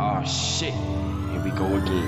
Oh shit, here we go again.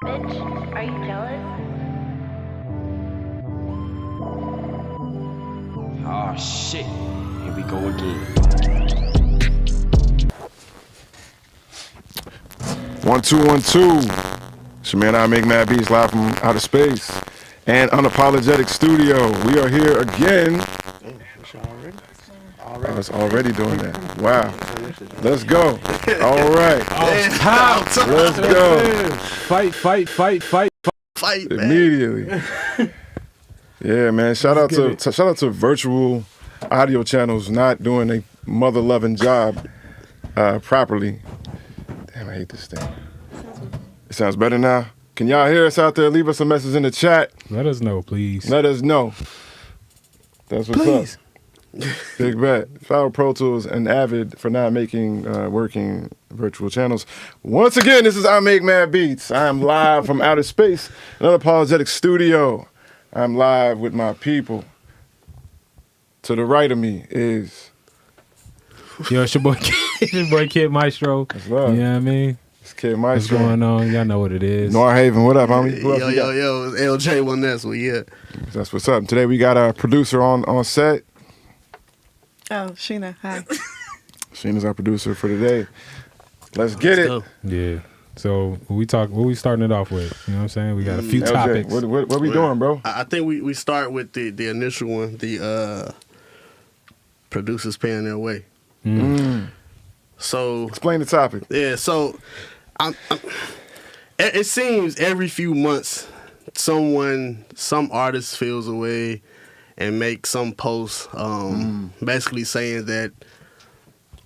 Bitch, are you jealous? Oh shit, here we go again. 1 2 1 2. It's your man I Make Mad Beats live from outer space and Unapologetic Studio. We are here again. I was already doing that. Wow. Let's go. All right. Let's go. Fight, man. Immediately. Yeah, man. Shout out to virtual audio channels not doing a mother loving job properly. Damn, I hate this thing. It sounds better now. Can y'all hear us out there? Leave us a message in the chat. Let us know, please. Let us know. That's what's up. Big bet. Follow Pro Tools and Avid for not making working virtual channels. Once again, this is I Make Mad Beats. I am live from outer space, an Unapologetic Studio. I'm live with my people. To the right of me is... Yo, it's your boy Kid Maestro. That's love. You know what I mean? It's Kid What's Maestro. going on? Y'all know what it is. Norhaven, what up, homie? Who else we got? Yo, LJ one this one, yeah. That's what's up. Today we got our producer on set. Oh, Sheena, hi. Sheena's our producer for today. Let's get it. Go. Yeah. So what we starting it off with? You know what I'm saying? We got a few LJ, topics. what we doing, bro? I think we start with the initial one, the producers paying their way. So Explain the topic. yeah, so it seems every few months some artist feels away and make some post basically saying that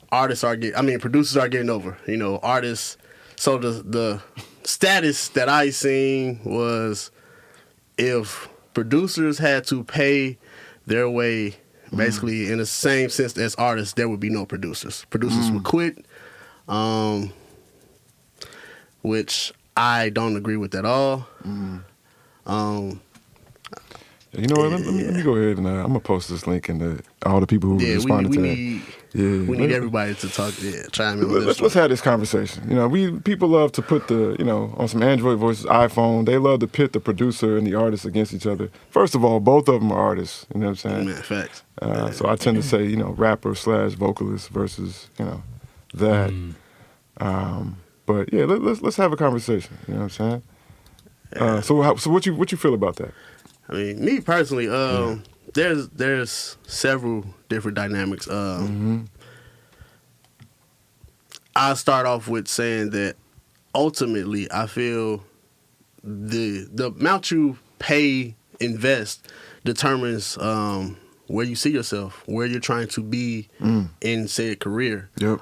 producers are getting over. You know, artists. So the status that I seen was if producers had to pay their way, basically in the same sense as artists, there would be no producers. Producers would quit, which I don't agree with at all. You know what? Let me go ahead and I'm gonna post this link in all the people who responded to that. We need everybody to talk. Yeah, chime in. Let's have this conversation. You know, people love to put on some Android versus iPhone. They love to pit the producer and the artist against each other. First of all, both of them are artists. You know what I'm saying? Man, facts. So I tend to say, rapper / vocalist versus that. But yeah, let's have a conversation. You know what I'm saying? So what you feel about that? I mean, me personally, there's several different dynamics. I'll start off with saying that ultimately I feel the amount you invest determines where you see yourself, where you're trying to be in said career. Yep.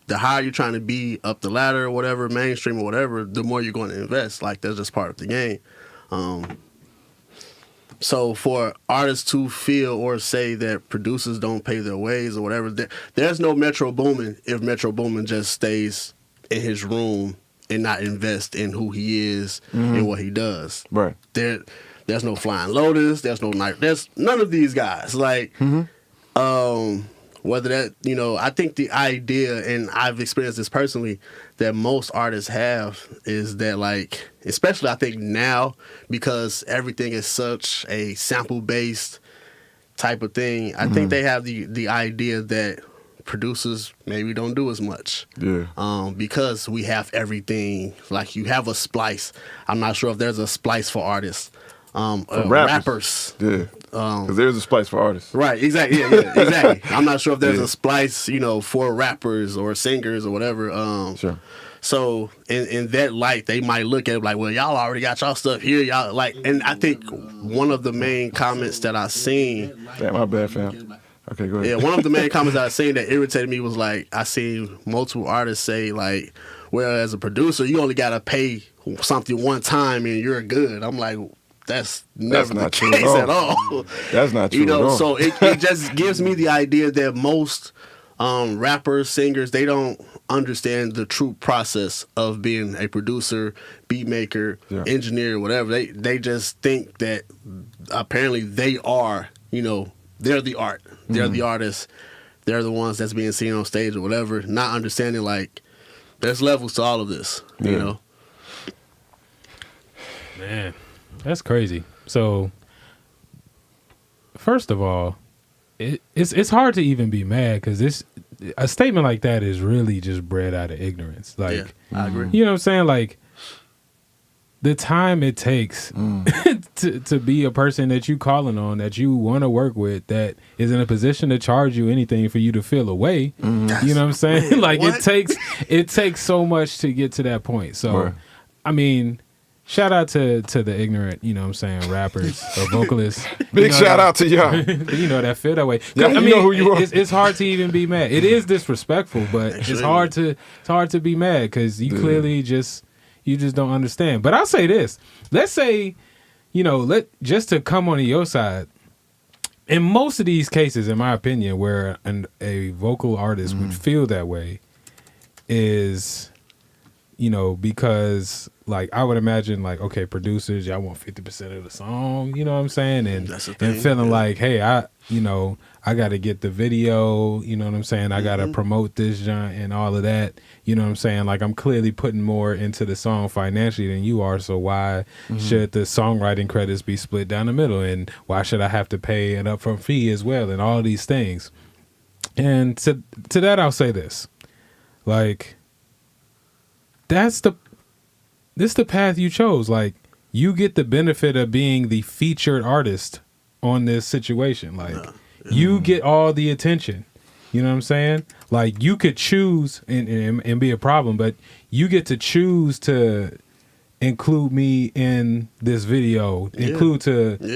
The higher you're trying to be up the ladder or whatever, mainstream or whatever, the more you're going to invest. Like, that's just part of the game. So for artists to feel or say that producers don't pay their ways or whatever, there's no Metro Boomin if Metro Boomin just stays in his room and not invest in who he is and what he does. Right. There's no Flying Lotus. There's none of these guys. Like, whether that, I think the idea, and I've experienced this personally, that most artists have is that, like, especially I think now, because everything is such a sample-based type of thing, I think they have the idea that producers maybe don't do as much. Yeah. Because we have everything. Like, you have a splice. I'm not sure if there's a splice for artists. Rappers. Yeah. Because there's a splice for artists. Right, exactly. Yeah, exactly. I'm not sure if there's a splice, for rappers or singers or whatever. Sure. So in that light, they might look at it like, well, y'all already got y'all stuff here. Y'all like, and I think one of the main comments that I seen. Damn, my bad, fam. Okay, go ahead. Yeah, one of the main comments that I seen that irritated me was like, I seen multiple artists say like, well, as a producer, you only gotta pay something one time and you're good. I'm like, that's never the case at all. That's not true at all. So it just gives me the idea that most rappers, singers, they don't understand the true process of being a producer, beat maker, engineer, whatever. They just think that apparently they are, they're the art. They're the artists. They're the ones that's being seen on stage or whatever, not understanding like there's levels to all of this, you know? Man. That's crazy. So, first of all, it's hard to even be mad because a statement like that is really just bred out of ignorance. Like, I agree. You know what I'm saying? Like, the time it takes to be a person that you calling on, that you want to work with, that is in a position to charge you anything for you to feel away. You know what I'm saying? Man, like, what? it takes so much to get to that point. So, I mean. Shout out to the ignorant, rappers or vocalists. Big shout out to y'all. That feel that way. Yeah, I mean, know who you are. It's hard to even be mad. It is disrespectful, but it's hard to be mad because you clearly just don't understand. But I'll say this: let's say, just to come on your side. In most of these cases, in my opinion, where a vocal artist would feel that way, is, because. Like, I would imagine, like, okay, producers, y'all want 50% of the song, you know what I'm saying? And feeling like, hey, I got to get the video, you know what I'm saying? I got to promote this joint and all of that, you know what I'm saying? Like, I'm clearly putting more into the song financially than you are, so why should the songwriting credits be split down the middle? And why should I have to pay an upfront fee as well? And all these things. And to that, I'll say this. Like, this is the path you chose. Like, you get the benefit of being the featured artist on this situation. Like, you get all the attention. You know what I'm saying? Like, you could choose and be a problem, but you get to choose to include me in this video,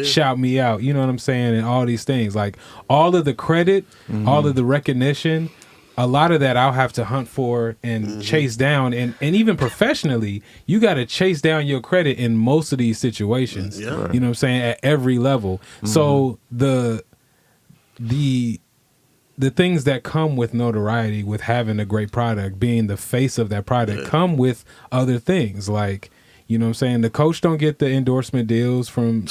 shout me out. You know what I'm saying? And all these things. Like, all of the credit, all of the recognition, a lot of that I'll have to hunt for and chase down. And even professionally, you got to chase down your credit in most of these situations. Yeah. You know what I'm saying? At every level. So the things that come with notoriety, with having a great product, being the face of that product, come with other things. Like, you know what I'm saying? The coach don't get the endorsement deals from,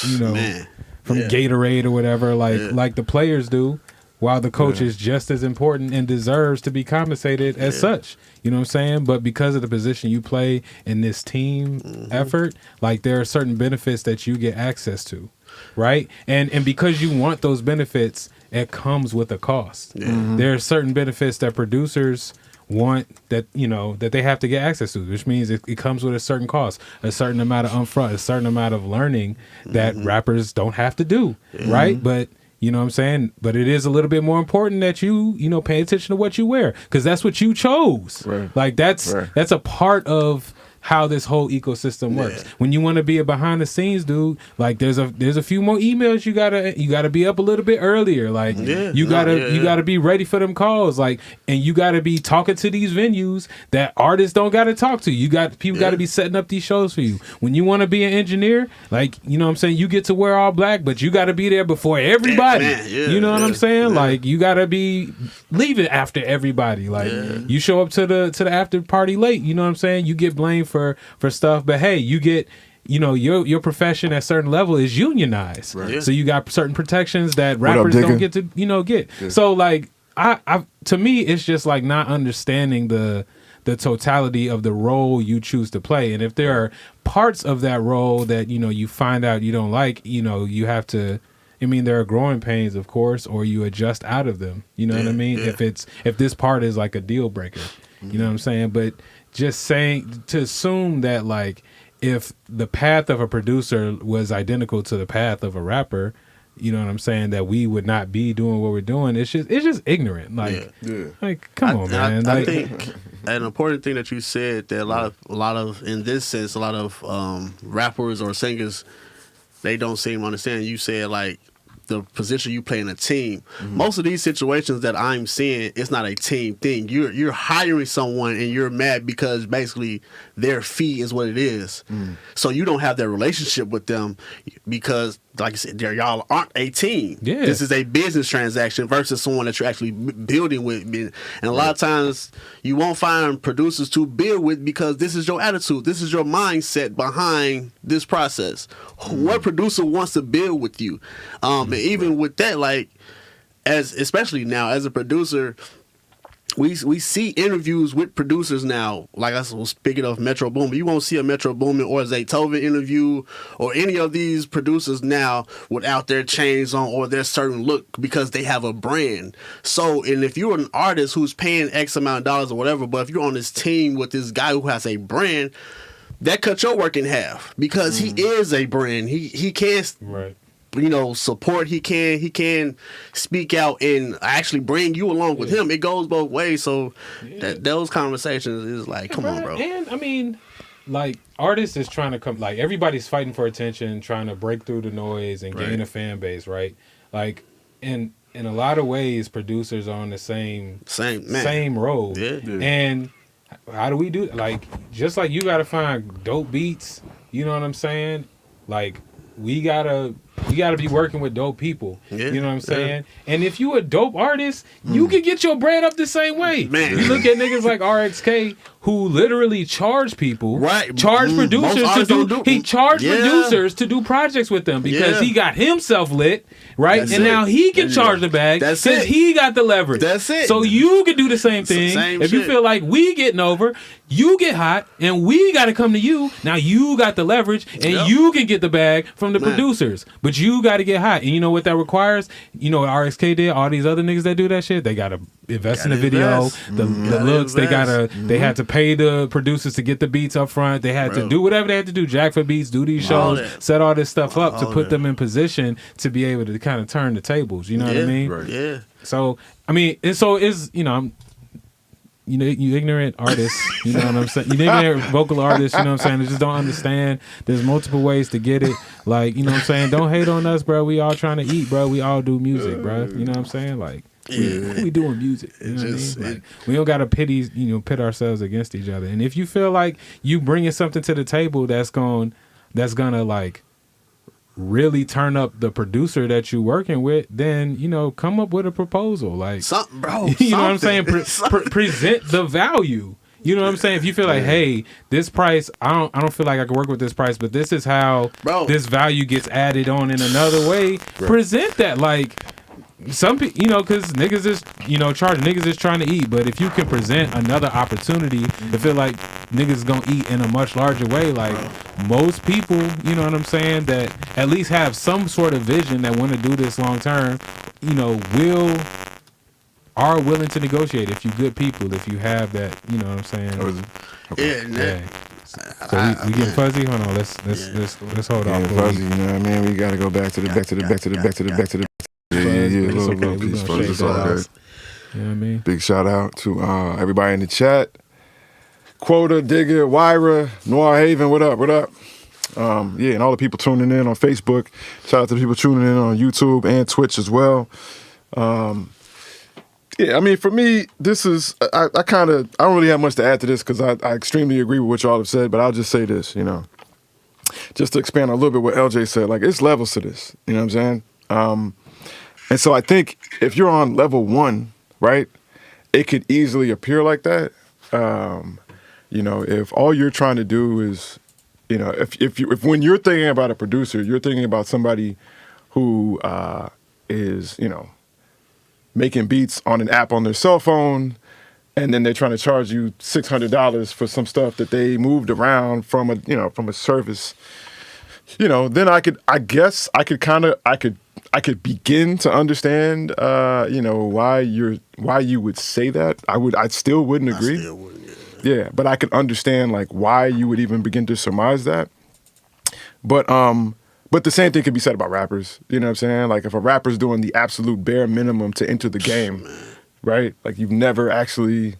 from Gatorade or whatever, like the players do. While the coach is just as important and deserves to be compensated as such. You know what I'm saying? But because of the position you play in this team effort, like there are certain benefits that you get access to, right? And because you want those benefits, it comes with a cost. There are certain benefits that producers want that, you know, that they have to get access to, which means it comes with a certain cost, a certain amount of upfront, a certain amount of learning that rappers don't have to do, right? But you know what I'm saying? But it is a little bit more important that you know, pay attention to what you wear because that's what you chose. Right. Like that's a part of how this whole ecosystem works. When you want to be a behind the scenes dude, like there's a few more emails you gotta be up a little bit earlier. Like you gotta be ready for them calls. Like, and you gotta be talking to these venues that artists don't gotta talk to. People gotta be setting up these shows for you. When you want to be an engineer, like, you know what I'm saying, you get to wear all black, but you gotta be there before everybody. You know what I'm saying? Like you gotta be leaving after everybody. Like you show up to the after party late, you know what I'm saying? You get blamed for stuff, but hey, you get, you know, your profession at a certain level is unionized, so you got certain protections that rappers don't get to, you know, get. So like I to me it's just like not understanding the totality of the role you choose to play, and if there are parts of that role that, you know, you find out you don't like, you know, you have to, I mean, there are growing pains, of course, or you adjust out of them, you know what I mean? If this part is like a deal breaker, you know what I'm saying? But just saying, to assume that like if the path of a producer was identical to the path of a rapper, you know what I'm saying, that we would not be doing what we're doing, it's just ignorant. Like, like come on, man. I Like, think an important thing that you said, that a lot of in this sense, a lot of rappers or singers, they don't seem to understand. You said like the position you play in a team. Most of these situations that I'm seeing, it's not a team thing. You're hiring someone and you're mad because basically their fee is what it is. So you don't have that relationship with them because, like I said, y'all aren't a team. This is a business transaction versus someone that you're actually building with. And a lot of times you won't find producers to build with because this is your attitude. This is your mindset behind this process. What producer wants to build with you? And even with that, like, especially now as a producer, we see interviews with producers now. Like I was speaking of Metro Boomin, you won't see a Metro Boomin or Zaytoven interview or any of these producers now without their chains on or their certain look because they have a brand. So, and if you're an artist who's paying X amount of dollars or whatever, but if you're on this team with this guy who has a brand, that cuts your work in half because he is a brand. He can't. You know, support. He can speak out and actually bring you along with him. It goes both ways. So those conversations is like, come on, bro. And I mean, like, artists is trying to come, like, everybody's fighting for attention, trying to break through the noise and gain a fan base, right? Like, in a lot of ways, producers are on the same road. And how do we do, like, just like you got to find dope beats, you know what I'm saying? Like, we gotta be working with dope people. You know what I'm saying? And if you a dope artist, you can get your bread up the same way. Man, you look at niggas like RXK who literally charge people, charge producers to do. He charged producers to do projects with them because he got himself lit, right? That's now he can charge the bag because he got the leverage. That's it. So you can do the same thing. If you feel like we getting over, you get hot, and we got to come to you. Now you got the leverage, and you can get the bag from the producers. But you got to get hot. And you know what that requires? You know what RXK did? All these other niggas that do that shit, they got to invest in the video, the looks. They had to pay the producers to get the beats up front. They had to do whatever they had to do. Jack for beats, do these shows, set all this stuff up to put them in position to be able to kind of turn the tables. You know what I mean? So, I mean, you know, you ignorant artists, you know what I'm saying? You ignorant vocal artists, you know what I'm saying? They just don't understand. There's multiple ways to get it. Like, you know what I'm saying? Don't hate on us, bro. We all trying to eat, bro. We all do music, bro. You know what I'm saying? Like, we doing music. You know what I mean? Like, we don't gotta pit ourselves against each other. And if you feel like you bringing something to the table that's gonna like really turn up the producer that you working with, then, you know, come up with a proposal, like something, bro. You know what I'm saying? Present the value. You know what I'm saying? If you feel like, hey, this price, I don't feel like I can work with this price, but this is how this value gets added on in another way. Present that. Like, some people, you know, because niggas is, you know, niggas is trying to eat, but if you can present another opportunity to feel like niggas gonna eat in a much larger way, like most people, you know what I'm saying, that at least have some sort of vision that want to do this long term, you know, are willing to negotiate if you good people, if you have that, you know what I'm saying. Yeah. So we getting fuzzy. Hold on, let's hold off. Fuzzy, you know what I mean? We gotta go back to the. Yeah, a little piece fuzzy. It's all good. You know what I mean? Big shout out to everybody in the chat. Quota, Digger, Wyra, Noir Haven, what up? Yeah, and all the people tuning in on Facebook. Shout out to the people tuning in on YouTube and Twitch as well. Yeah, I mean, for me, this is, I don't really have much to add to this because I extremely agree with what y'all have said, but I'll just say this, you know, just to expand on a little bit what LJ said, like, it's levels to this, you know what I'm saying? And so I think if you're on level 1, right, it could easily appear like that. You know, if all you're trying to do is, you know, if when you're thinking about a producer, you're thinking about somebody who is, you know, making beats on an app on their cell phone, and then they're trying to charge you $600 for some stuff that they moved around from a service, you know, then I could begin to understand, you know, why you would say that. I still wouldn't agree. Yeah, but I could understand like why you would even begin to surmise that. But the same thing could be said about rappers. You know what I'm saying? Like if a rapper's doing the absolute bare minimum to enter the game, right? Like you've never actually,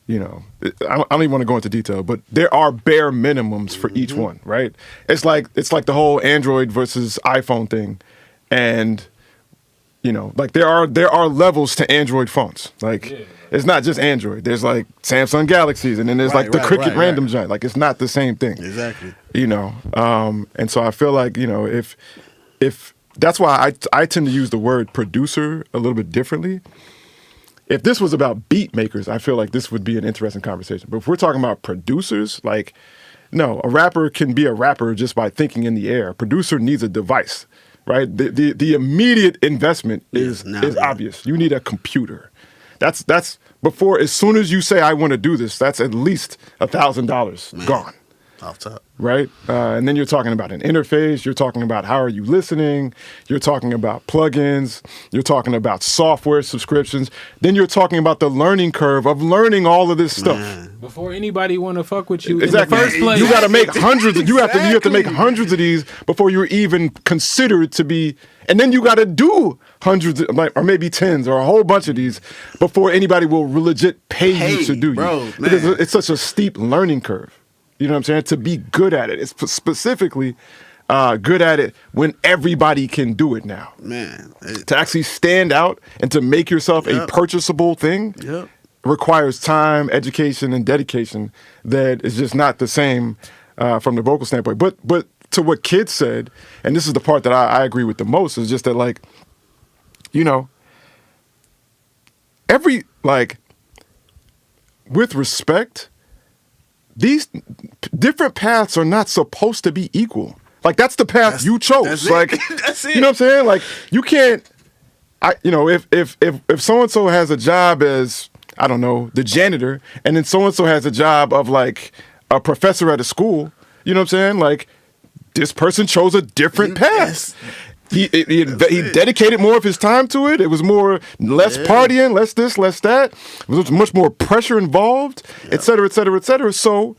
you know, I don't even want to go into detail, but there are bare minimums for each one, right? It's like the whole Android versus iPhone thing. And, you know, like there are levels to Android phones. Like it's not just Android. There's like Samsung Galaxies, and then there's like the Cricket Random joint. Like it's not the same thing. Exactly. You know, and so I feel like, you know, if that's why I tend to use the word producer a little bit differently. If this was about beat makers, I feel like this would be an interesting conversation. But if we're talking about producers, like, no, a rapper can be a rapper just by thinking in the air. A producer needs a device, right? The immediate investment is obvious. You need a computer. That's before, as soon as you say I want to do this, that's at least $1,000 gone. Off top. Right? And then you're talking about an interface. You're talking about how are you listening. You're talking about plugins. You're talking about software subscriptions. Then you're talking about the learning curve of learning all of this stuff. Before anybody want to fuck with you exactly. in the first place. You got to make hundreds. You have to make hundreds of these before you're even considered to be. And then you got to do hundreds, or maybe tens, or a whole bunch of these before anybody will legit pay you to do you. Because it's such a steep learning curve. You know what I'm saying? To be good at it. It's specifically good at it when everybody can do it now. Man. To actually stand out and to make yourself a purchasable thing requires time, education, and dedication that is just not the same from the vocal standpoint. But to what Kid said, and this is the part that I agree with the most, is just that, like, you know, with respect, these different paths are not supposed to be equal. Like that's the path you chose. Like that's it. You know what I'm saying? Like you can't. If so and so has a job as, I don't know, the janitor, and then so and so has a job of like a professor at a school. You know what I'm saying? Like this person chose a different path. He dedicated more of his time to it. It was less partying, less this, less that. It was much more pressure involved, et cetera, et cetera, et cetera. So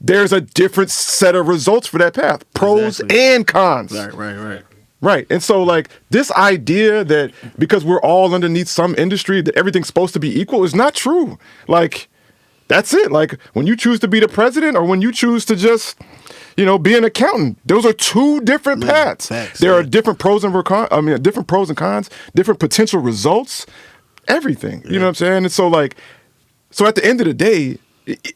there's a different set of results for that path, pros and cons. Right. And so like this idea that because we're all underneath some industry that everything's supposed to be equal is not true. Like that's it. Like when you choose to be the president or when you choose to just, you know, be an accountant, those are two different paths. There are different pros and cons, different potential results, everything. You know what I'm saying? And so like, so at the end of the day,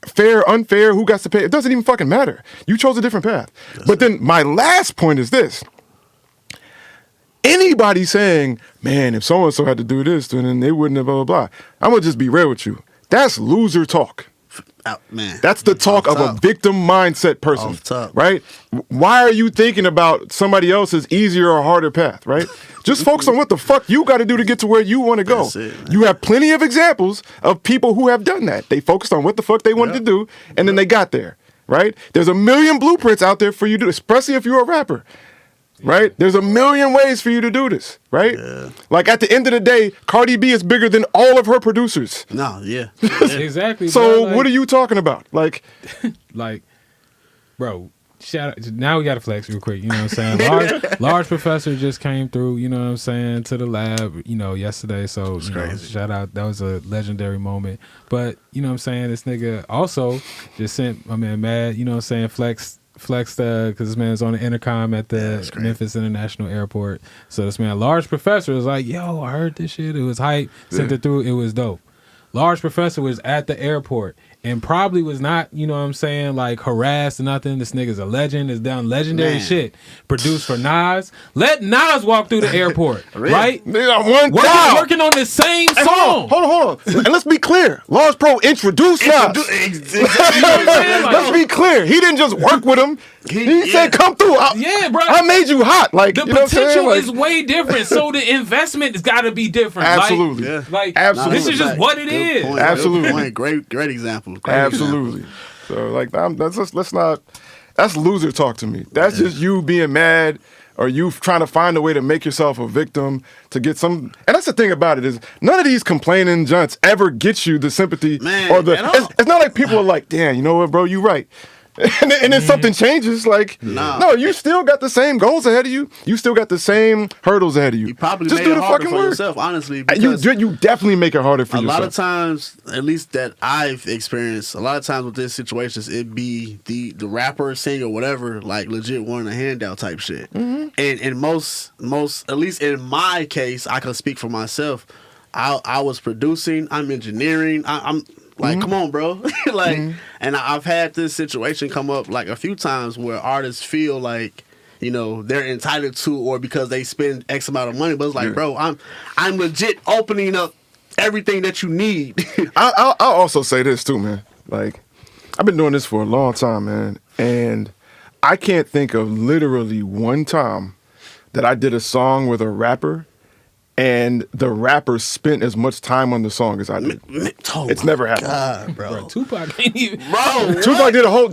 fair, unfair, who got to pay, it doesn't even fucking matter. You chose a different path. But then my last point is this. Anybody saying, man, if so-and-so had to do this, then they wouldn't have blah, blah, blah. I'm going to just be real with you. That's loser talk. Man, That's the talk of a top. victim mindset person, Off top. right? Why are you thinking about somebody else's easier or harder path, right? Just focus on what the fuck you got to do to get to where you want to go. That's it, man. You have plenty of examples of people who have done that. They focused on what the fuck they wanted to do, and then they got there, right? There's a million blueprints out there for you to, especially if you're a rapper. Right? There's a million ways for you to do this, right? Yeah. Like at the end of the day, Cardi B is bigger than all of her producers. No, yeah. Exactly. So bro, like, what are you talking about? Like, like, bro? Shout out. Now we got to flex real quick. You know what I'm saying? Large Professor just came through. You know what I'm saying, to the lab. You know, yesterday. So you know, crazy. shout out. That was a legendary moment. But you know what I'm saying. This nigga also just sent my man Mad. You know what I'm saying? Flexed because this man's on the intercom at the that's crazy. Memphis International Airport. So this man, Large Professor, was like, "Yo, I heard this shit. It was hype. Sent it through. It was dope." Large Professor was at the airport and probably was not, you know what I'm saying, like harassed or nothing. This nigga's a legend. Has done legendary Man. shit. Produced for Nas. Let Nas walk through the airport, right? one time. Working on the same Hey, song. hold on. And let's be clear. Large Pro introduced Nas. Let's be clear. He didn't just work with him. He said, "Come through. Yeah, bro. I made you hot." Like The you know what I'm saying? potential Like, is way different, so the investment has got to be different. Absolutely. Yeah. Like Absolutely. this is just what it is. Point. Absolutely. Good point. Great example. Great Absolutely. So like let's not. That's loser talk to me. That's just you being mad. Or you trying to find a way to make yourself a victim to get some, and that's the thing about it is none of these complaining junts ever get you the sympathy Man, or the. at all. It's not like people are like, "Damn, you know what, bro, you right," and then something changes. Like, Nah. no, you still got the same goals ahead of you. You still got the same hurdles ahead of you. You probably just made do it the harder fucking for work. yourself, honestly. You Because you definitely make it harder for a yourself. lot of times, at least that I've experienced, a lot of times with these situations, it be the rapper, singer, whatever, like legit wanting a handout type shit. Mm-hmm. And most, at least in my case, I can speak for myself. I was producing, I'm engineering, I'm like, come on, bro. Like, and I've had this situation come up like a few times where artists feel like, you know, they're entitled to, or because they spend X amount of money, but it's like, bro, I'm legit opening up everything that you need. I'll also say this too, man. Like, I've been doing this for a long time, man, and I can't think of literally one time that I did a song with a rapper and the rapper spent as much time on the song as I did. Oh It's my never happened. God, bro. Bro, Tupac ain't even. Bro,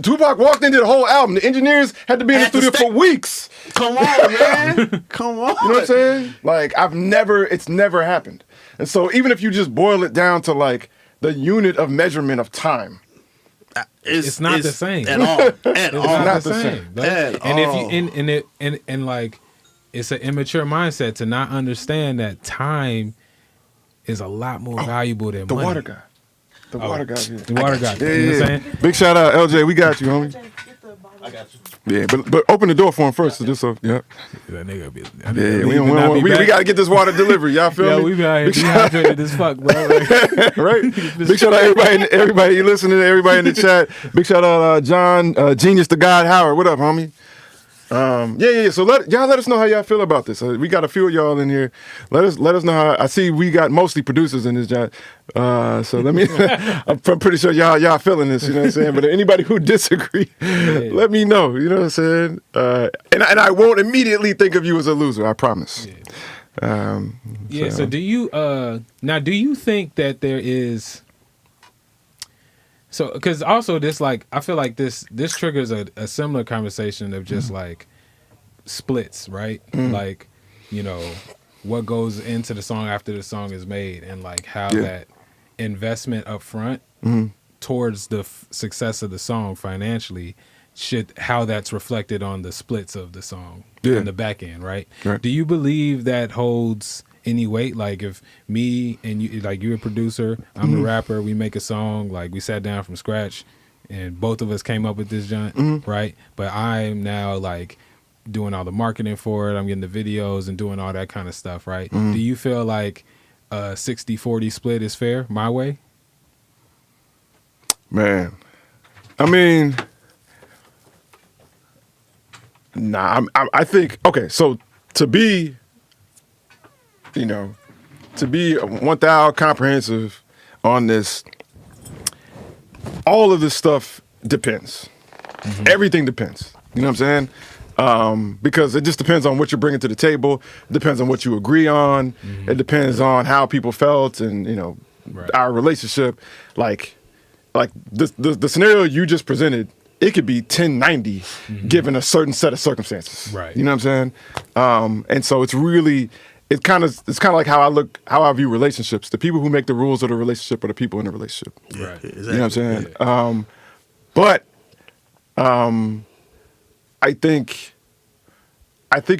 Tupac walked in, did a whole album. The engineers had to be in the Had to studio stay- for weeks. come on, man. Come on. You know what I'm saying? Like, it's never happened. And so even if you just boil it down to like the unit of measurement of time, It's not the same. at all. At It's all. not not the the same. same. At And if all. you and like, it's an immature mindset to not understand that time is a lot more valuable than the money. water guy. The water guy. Yeah. The water guy. Yeah, You know what I'm yeah. saying? Big shout out, LJ. We got you, homie. I got you. Yeah, but open the door for him first. So just so, yeah. That nigga be. Yeah, we got to get this water delivered. Y'all feel Yeah, me? we be out here dehydrated as fuck, bro. Like, Right? Big shout out everybody you listening, everybody in the chat. Big shout out John, Genius to God Howard. What up, homie? Yeah. So let us know how y'all feel about this. We got a few of y'all in here. Let us know how. I see we got mostly producers in this job. So let me. I'm pretty sure y'all feeling this. You know what I'm saying? But anybody who disagree, let me know. You know what I'm saying? And I won't immediately think of you as a loser. I promise. yeah. So do you now? Do you think that there is? So, because also this, like, I feel like this triggers a similar conversation of just like splits, right? Like, you know, what goes into the song after the song is made, and like how that investment up front towards the success of the song financially how that's reflected on the splits of the song in the back end, right? Do you believe that holds any weight? Like, if me and you, like, you're a producer, I'm the rapper, we make a song, like we sat down from scratch and both of us came up with this joint, right? But I'm now like doing all the marketing for it, I'm getting the videos and doing all that kind of stuff, right? Do you feel like a 60-40 split is fair my way? Man, I mean, nah. I think okay. So to be 1,000 comprehensive on this, all of this stuff depends. Everything depends. You know what I'm saying? Because it just depends on what you're bringing to the table. It depends on what you agree on. It depends on how people felt and, you know, our relationship. Like the scenario you just presented, it could be 1090 given a certain set of circumstances. Right. You know what I'm saying? And so it's kind of like how I view relationships. The people who make the rules of the relationship are the people in the relationship. Right. Exactly. You know what I'm saying? Yeah. But I think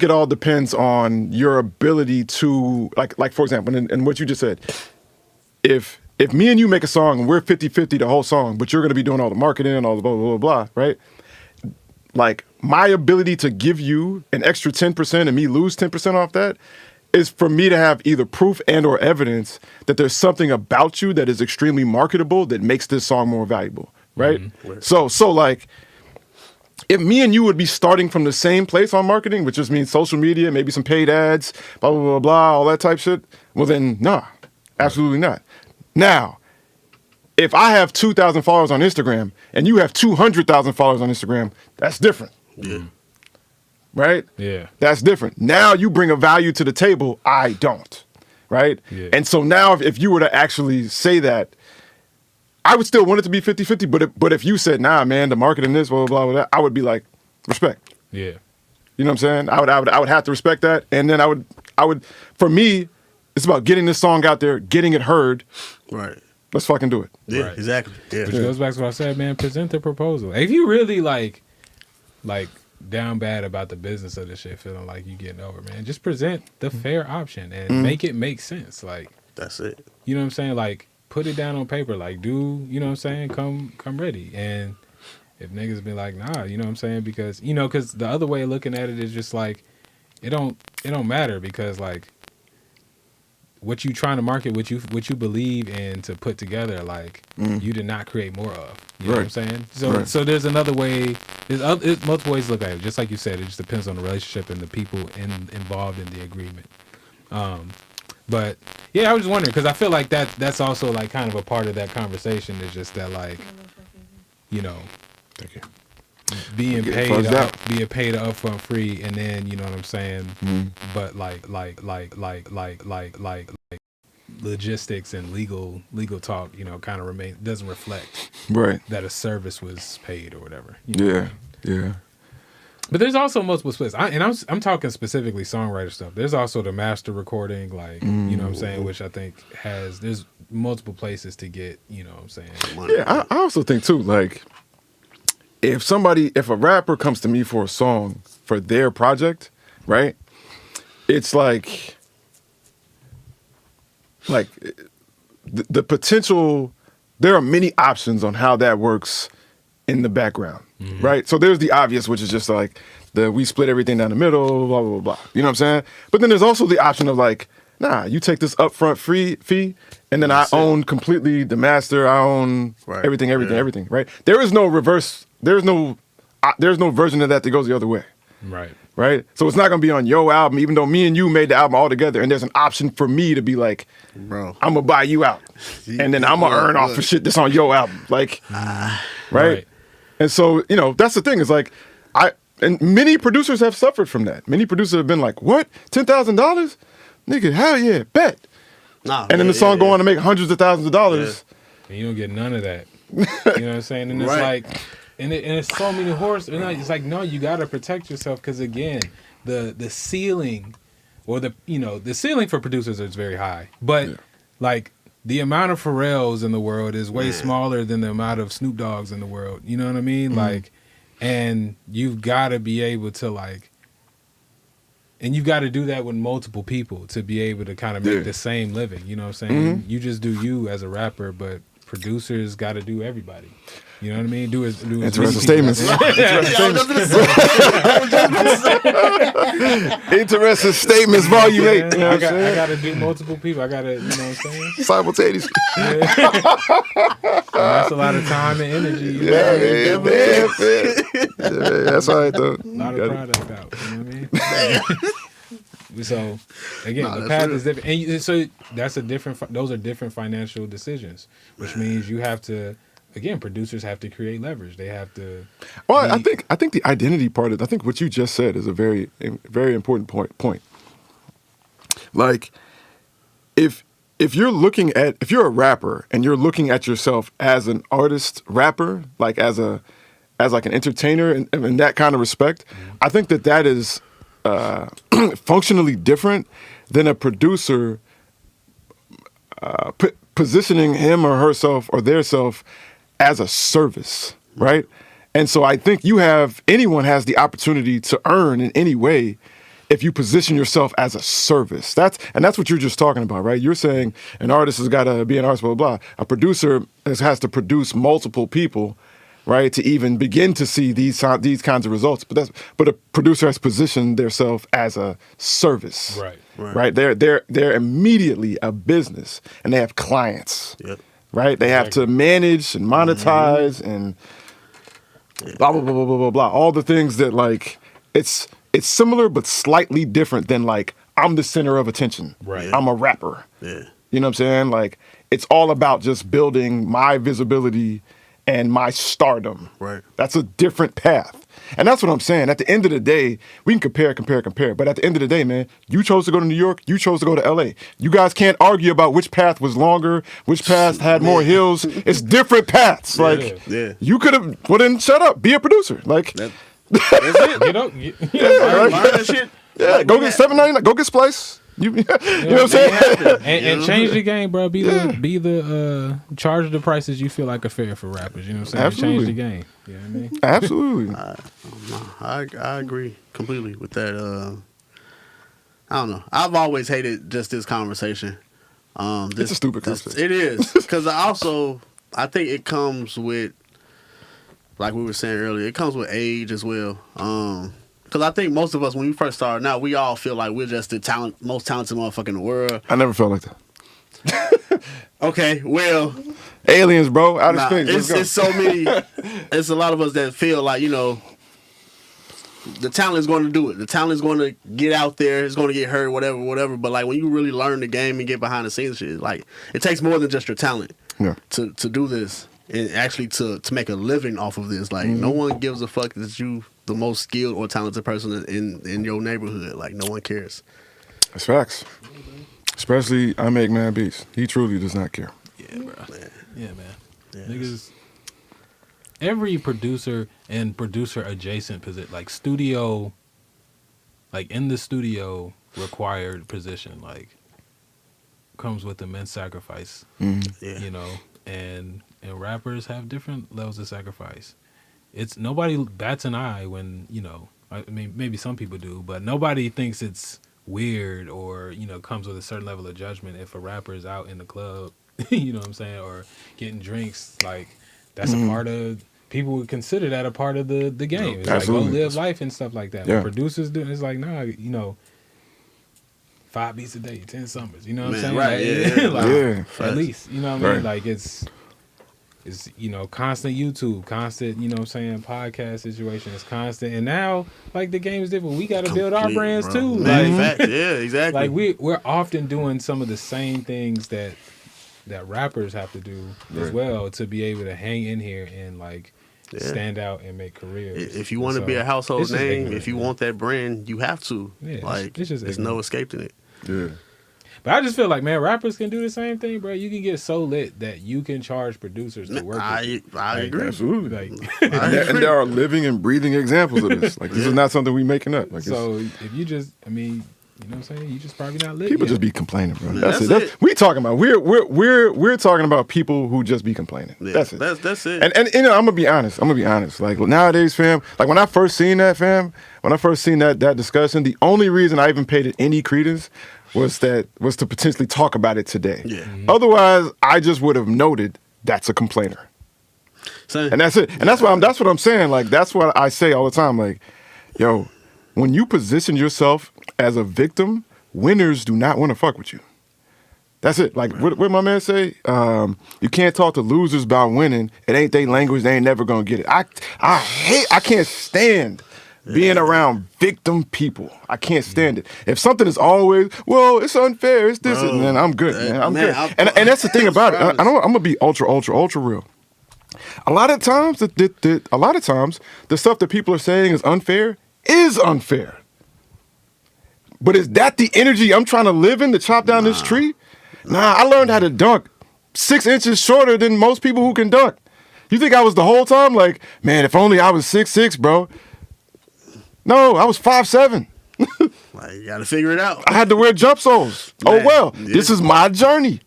it all depends on your ability to like for example, and what you just said. If me and you make a song and we're 50-50 the whole song, but you're going to be doing all the marketing and all the blah, blah, blah, blah, right? Like, my ability to give you an extra 10% and me lose 10% off that is for me to have either proof and or evidence that there's something about you that is extremely marketable that makes this song more valuable, right? So like, if me and you would be starting from the same place on marketing, which just means social media, maybe some paid ads, blah, blah, blah, blah, all that type shit, well then, nah, absolutely not. Now, if I have 2,000 followers on Instagram and you have 200,000 followers on Instagram, that's different. Yeah. Right? Yeah. That's different. Now you bring a value to the table, I don't. Right? Yeah. And so now if you were to actually say that, I would still want it to be 50-50, but if you said, nah, man, the marketing this, blah, blah, blah, blah, I would be like, respect. Yeah. You know what I'm saying? I would have to respect that. And then I would, for me, it's about getting this song out there, getting it heard. Right. Let's fucking do it. Yeah, Right. exactly. Yeah. Which goes back to what I said, man. Present the proposal. If you really like down bad about the business of this shit, feeling like you getting over, man, just present the fair option and make it make sense. Like, That's it. you know what I'm saying? Like, put it down on paper. Like, do you know what I'm saying? Come ready. And if niggas be like, nah, you know what I'm saying? Because the other way of looking at it is just like, it don't matter because like, what you trying to market, what you believe in to put together, like you did not create more of. You know what I'm saying? So there's another way. There's multiple ways to look at it. Just like you said, it just depends on the relationship and the people involved in the agreement. But yeah, I was just wondering because I feel like that's also like kind of a part of that conversation. Is just that like, you know, Thank you. being Get paid fuzzed out. being paid upfront free, and then you know what I'm saying. But like logistics and legal talk, you know, kind of doesn't reflect Right. that a service was paid or whatever. You know what I Yeah. mean? Yeah. But there's also multiple splits. I'm talking specifically songwriter stuff. There's also the master recording, like you know what I'm saying, which I think there's multiple places to get, you know what I'm saying. Yeah, I also think too, like, if a rapper comes to me for a song for their project, right? It's like the potential, there are many options on how that works in the background, right? So there's the obvious, which is just like we split everything down the middle, blah, blah, blah, blah. You know what I'm saying? But then there's also the option of like, nah, you take this upfront fee, and then I own completely the master, I own everything, right? There is no reverse, there's no version of that goes the other way. Right? So it's not gonna be on your album, even though me and you made the album all together, and there's an option for me to be like, bro, I'm gonna buy you out. And then I'm gonna earn off for shit that's on your album. Like, right? And so, you know, that's the thing, is like, and many producers have suffered from that. Many producers have been like, what? $10,000? Nigga, hell yeah, bet. Nah, And then the song go on to make hundreds of thousands of dollars. And you don't get none of that. You know what I'm saying? And it's like, and it's so many horrors. And it's like, no, you got to protect yourself because again, the ceiling, or the ceiling for producers is very high. But like the amount of Pharrells in the world is way smaller than the amount of Snoop Dogg's in the world. You know what I mean? Like, and you've got to be able to like. And you've got to do that with multiple people to be able to kind of make the same living. You know what I'm saying? You just do you as a rapper, but producers got to do everybody. You know what I mean? Do Interesting statements. Interesting statements, volume 8. You know I got to do multiple people. I got to, you know what I'm saying? Simultaneously. That's a lot of time and energy. You know? Yeah, man. That's all right, though. A lot of product out. You know what I mean? So again, the path is different, and so that's those are different financial decisions, which means you have to again, producers have to create leverage. They have to. Well, I think the identity part of I think what you just said is a very important point. Like, if you're a rapper and you're looking at yourself as an artist rapper, like as like an entertainer in that kind of respect, I think that is functionally different than a producer positioning him or herself or their self as a service, right? And so I think anyone has the opportunity to earn in any way if you position yourself as a service. That's what you're just talking about, right? You're saying an artist has got to be an artist, blah, blah, blah. A producer has to produce multiple people, right, to even begin to see these kinds of results. But a producer has positioned themselves as a service, right? They're immediately a business, and they have clients, right? They have to manage and monetize and blah blah blah blah blah blah blah. All the things that like it's similar but slightly different than like I'm the center of attention. Right. I'm a rapper. Yeah. You know what I'm saying? Like it's all about just building my visibility and my stardom. Right. That's a different path. And that's what I'm saying. At the end of the day, we can compare. But at the end of the day, man, you chose to go to New York. You chose to go to LA. You guys can't argue about which path was longer, which path had more hills. It's different paths. Like, you could have, well then shut up. Be a producer. Like, That's it. Get up. learn that shit. Yeah, go get $7.99. Go get Splice. You know what I'm saying? And change the game, bro. Be the charge the prices you feel like are fair for rappers. You know what I'm saying? Absolutely. Change the game. You know what I mean? Absolutely. I agree completely with that. I don't know. I've always hated just this conversation. It's a stupid conversation. It is because I think it comes with, like we were saying earlier, it comes with age as well. Because I think most of us, when we first started out, we all feel like we're just the most talented motherfucker in the world. I never felt like that. Okay, well, aliens, bro, outer space. It's so many. It's a lot of us that feel like, you know, the talent is going to do it. The talent is going to get out there. It's going to get heard, whatever. But like when you really learn the game and get behind the scenes, shit, like it takes more than just your talent to do this and actually to make a living off of this. Like no one gives a fuck that you the most skilled or talented person in your neighborhood. Like no one cares. That's facts. Especially I Make Mad Beats. He truly does not care. Yeah, bro. Yeah, man. Niggas. Every producer and producer adjacent position, like studio, like in the studio required position, like comes with immense sacrifice. You know, and rappers have different levels of sacrifice. It's nobody bats an eye when, you know, I mean maybe some people do, but nobody thinks it's weird or, you know, comes with a certain level of judgment if a rapper is out in the club, you know what I'm saying, or getting drinks. Like that's a part of, people would consider that a part of the game. It's Absolutely. like go live life and stuff like that. Yeah. When producers do, it's like, nah, you know, 5 beats a day, 10 summers. You know what I'm saying? Right? Like, like, Yeah. at least, you know what I mean? Right. Like it's you know, constant YouTube, constant, you know what I'm saying, podcast situation. It's constant, and now like the game is different. We got to build our brands bro. too. Man, Like, fact. Yeah, exactly. like we're often doing some of the same things that rappers have to do as well to be able to hang in here and like stand out and make careers. If you want to be a household it's just name, ignorant, if you man. want that brand, you have to. Yeah, Like it's just there's ignorant. no escaping it. Yeah. But I just feel like, man, rappers can do the same thing, bro. You can get so lit that you can charge producers to work with you. I Like, agree. Absolutely. Like, And there are living and breathing examples of this. Like this is not something we making up. Like so if you just, I mean, you know what I'm saying? You just probably not lit. people yet. just be complaining, bro. That's That's it. it. We talking about we're talking about people who just be complaining. Yeah, That's it. That's it. And you know, I'm gonna be honest. Like nowadays, fam. Like when I first seen that, fam. When I first seen that discussion, the only reason I even paid it any credence was to potentially talk about it today. Yeah. Otherwise, I just would have noted that's a complainer, So, and that's it. And that's what I'm saying. Like that's what I say all the time. Like, yo, when you position yourself as a victim, winners do not want to fuck with you. That's it. Like what my man say? You can't talk to losers about winning. It ain't their language. They ain't never gonna get it. I can't stand being around victim people. I can't stand it. If something is always, well, it's unfair, it's this, Bro, and then I'm good, man. I'm man, good. And that's the thing about it. I'm gonna be ultra real. A lot of times, the stuff that people are saying is unfair. But is that the energy I'm trying to live in to chop down this tree? Nah, I learned how to dunk 6 inches shorter than most people who can dunk. You think I was the whole time like, man, if only I was 6'6", bro. No, I was 5'7". Like, you got to figure it out. I had to wear jump soles. Man, oh, well, yeah. This is my journey.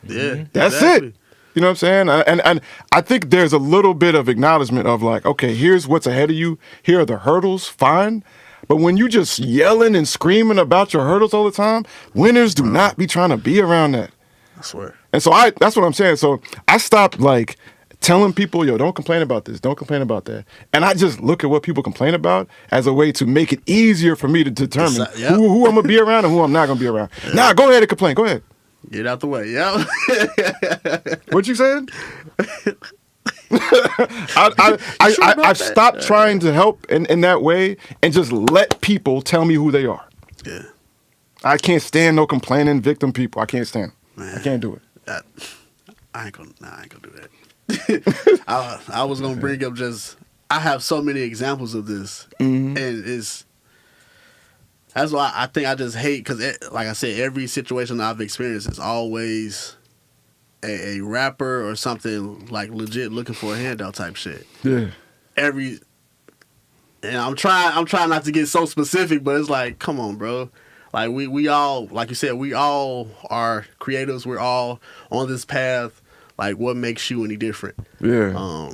Yeah, That's exactly. it. You know what I'm saying? And I think there's a little bit of acknowledgement of like, okay, here's what's ahead of you. Here are the hurdles, fine. But when you just yelling and screaming about your hurdles all the time, winners do not be trying to be around that. I swear. And so that's what I'm saying. So I stopped like telling people, yo, don't complain about this, don't complain about that. And I just look at what people complain about as a way to make it easier for me to determine Yep. who I'm gonna be around and who I'm not gonna be around. Nah, go ahead and complain. Go ahead. Get out the way. Yeah. What you saying? I've stopped trying to help in that way and just let people tell me who they are. Yeah. I can't stand no complaining victim people. I can't stand them. Man. I can't do it. I ain't gonna do that. I was gonna bring up I have so many examples of this, and that's why I think I just hate because, like I said, every situation I've experienced is always a rapper or something like legit looking for a handout type shit. Yeah. And I'm trying not to get so specific, but it's like, come on, bro. Like we all, like you said, we all are creatives. We're all on this path. Like, what makes you any different? Yeah.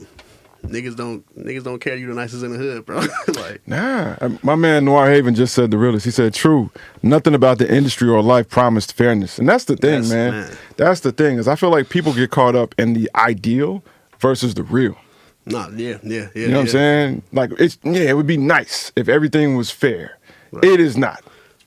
Niggas don't care you the nicest in the hood, bro. Like, Nah. My man Noir Haven just said the realest. He said, true. Nothing about the industry or life promised fairness. And that's the thing, man. That's the thing, is I feel like people get caught up in the ideal versus the real. nah, yeah. You know what I'm saying? Like, it would be nice if everything was fair. Right. It is not.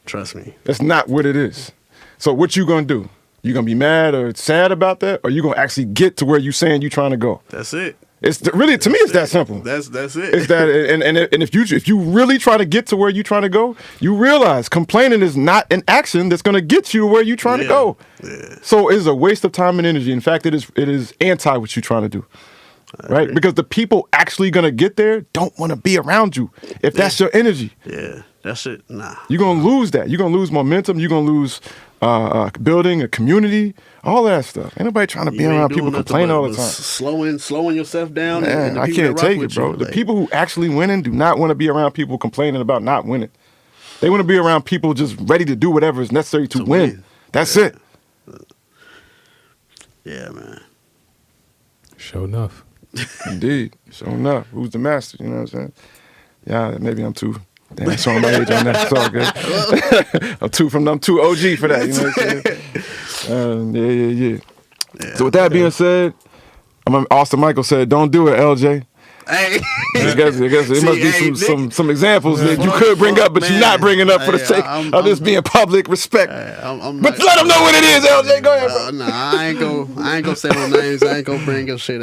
Trust me. That's not what it is. So what you gonna do? You gonna be mad or sad about that, or you gonna actually get to where you saying you trying to go? That's it. It's really, to me, it's that simple. That's it. It's that, and if you really try to get to where you trying to go, you realize complaining is not an action that's gonna get you to where you trying to go. Yeah. So it's a waste of time and energy. In fact, it is anti what you're trying to do. Right? Because the people actually gonna get there don't want to be around you if that's your energy. Yeah. That shit. Nah. You're gonna lose that. You're gonna lose momentum. You're gonna lose building a community, all that stuff. Ain't nobody trying to be You ain't around doing people nothing complaining but all the time. Slowing yourself down. Man, and the I people can't that rock take it, with bro. you, The like, people who actually winning do not want to be around people complaining about not winning. They want to be around people just ready to do whatever is necessary to win. That's it. Yeah, man. Sure enough. Indeed. Sure enough. Who's the master? You know what I'm saying? Yeah, maybe I'm too. Damn, showing my age on that. It's all good. I'm too OG for that. You know what I'm saying? Yeah. So with that being said, Austin Michael said, "Don't do it, LJ." Hey. I guess there must be some examples that you could bring up, but you're not bringing up for the sake of this being public respect. But let them know what it is, LJ. Go ahead, bro. Nah, I ain't gonna say no names. I ain't gonna bring up shit.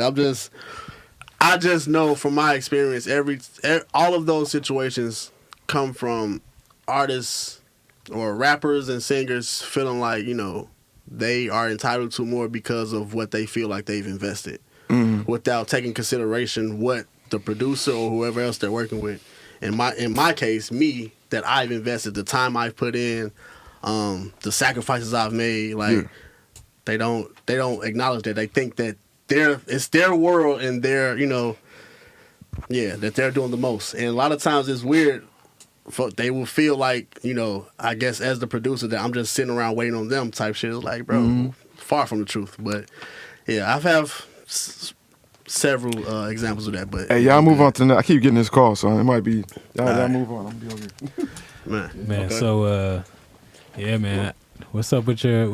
I just know from my experience, all of those situations come from artists or rappers and singers feeling like, they are entitled to more because of what they feel like they've invested, without taking consideration what the producer or whoever else they're working with. In my case, me, that I've invested, the time I've put in, the sacrifices I've made, like they don't acknowledge that. They think that it's their world and that they're doing the most. And a lot of times it's weird. They will feel like, I guess as the producer, that I'm just sitting around waiting on them type shit. It's like, bro, far from the truth. But yeah, I've have several examples of that. But hey, y'all move on to the. I keep getting this call, so it might be y'all move on. I'm gonna be over here. Okay. Man, so man. What's up with your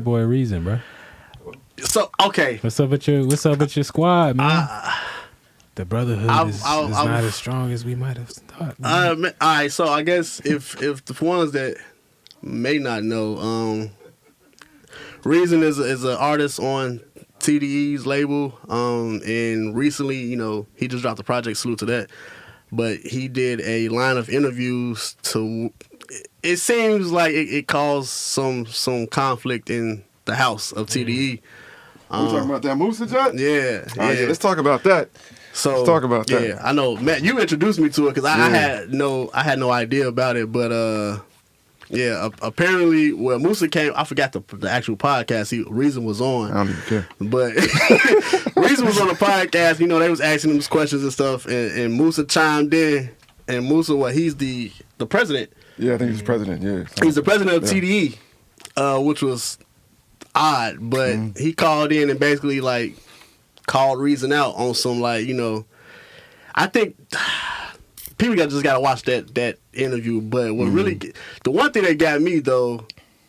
boy Reason, bro? So okay. What's up with your squad, man? The brotherhood is not as strong as we might have thought. All right, so I guess if the ones that may not know, Reason is an artist on TDE's label, and recently, he just dropped the project. Salute to that. But he did a line of interviews to. It seems like it caused some conflict in the house of TDE. We talking about that Musa joint? Yeah, All right, yeah, let's talk about that. So Let's talk about that. Yeah, I know, Matt. You introduced me to it because I had no idea about it. But apparently, well, Musa came. I forgot the actual podcast. Reason was on. I don't even care. But Reason was on the podcast. You know, they was asking him questions and stuff, and Musa chimed in. And Musa, he's the president. Yeah, I think he's president. Yeah, He's the president of TDE, which was odd. But he called in and basically like called Reason out on some like, you know, I think people just gotta watch that interview. But what really, the one thing that got me though,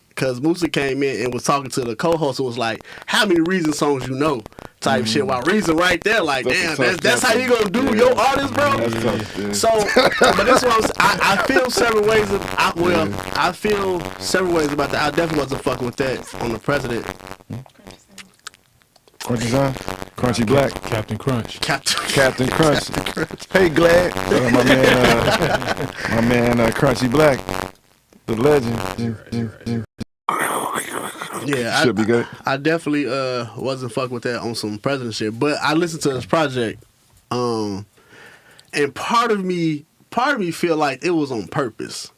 because Musa came in and was talking to the co-host and was like, "How many Reason songs you know?" Type shit. While Reason right there, like, that's how you gonna do your artist, bro. That's tough, yeah. So, but this was I feel several ways. I feel several ways about that. I definitely wasn't fucking with that on the president. Crunchy Zon? Crunchy Black? Captain Crunch. Captain Crunch. Hey, Glad. My man, Crunchy Black. The legend. Yeah, Should be good. I definitely wasn't fucking with that on some president shit. But I listened to this project, and part of me feel like it was on purpose.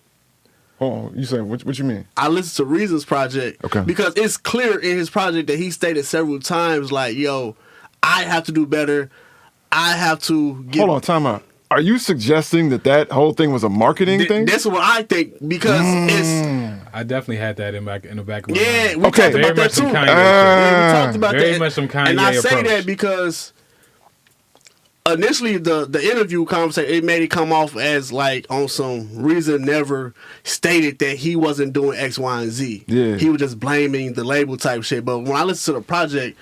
Oh, you saying what you mean? I listened to Reason's project because it's clear in his project that he stated several times, like, "Yo, I have to do better. I have to get." Hold on, time out. Are you suggesting that whole thing was a marketing thing? That's what I think because it's. I definitely had that in the back of my Yeah, mind. we talked Very about that much too. some Kanye Yeah, we talked about Very that. much some Kanye And I say approach. that because initially the interview conversation, it made it come off as like on some Reason never stated that he wasn't doing X, Y, and Z. Yeah. He was just blaming the label type shit. But when I listen to the project,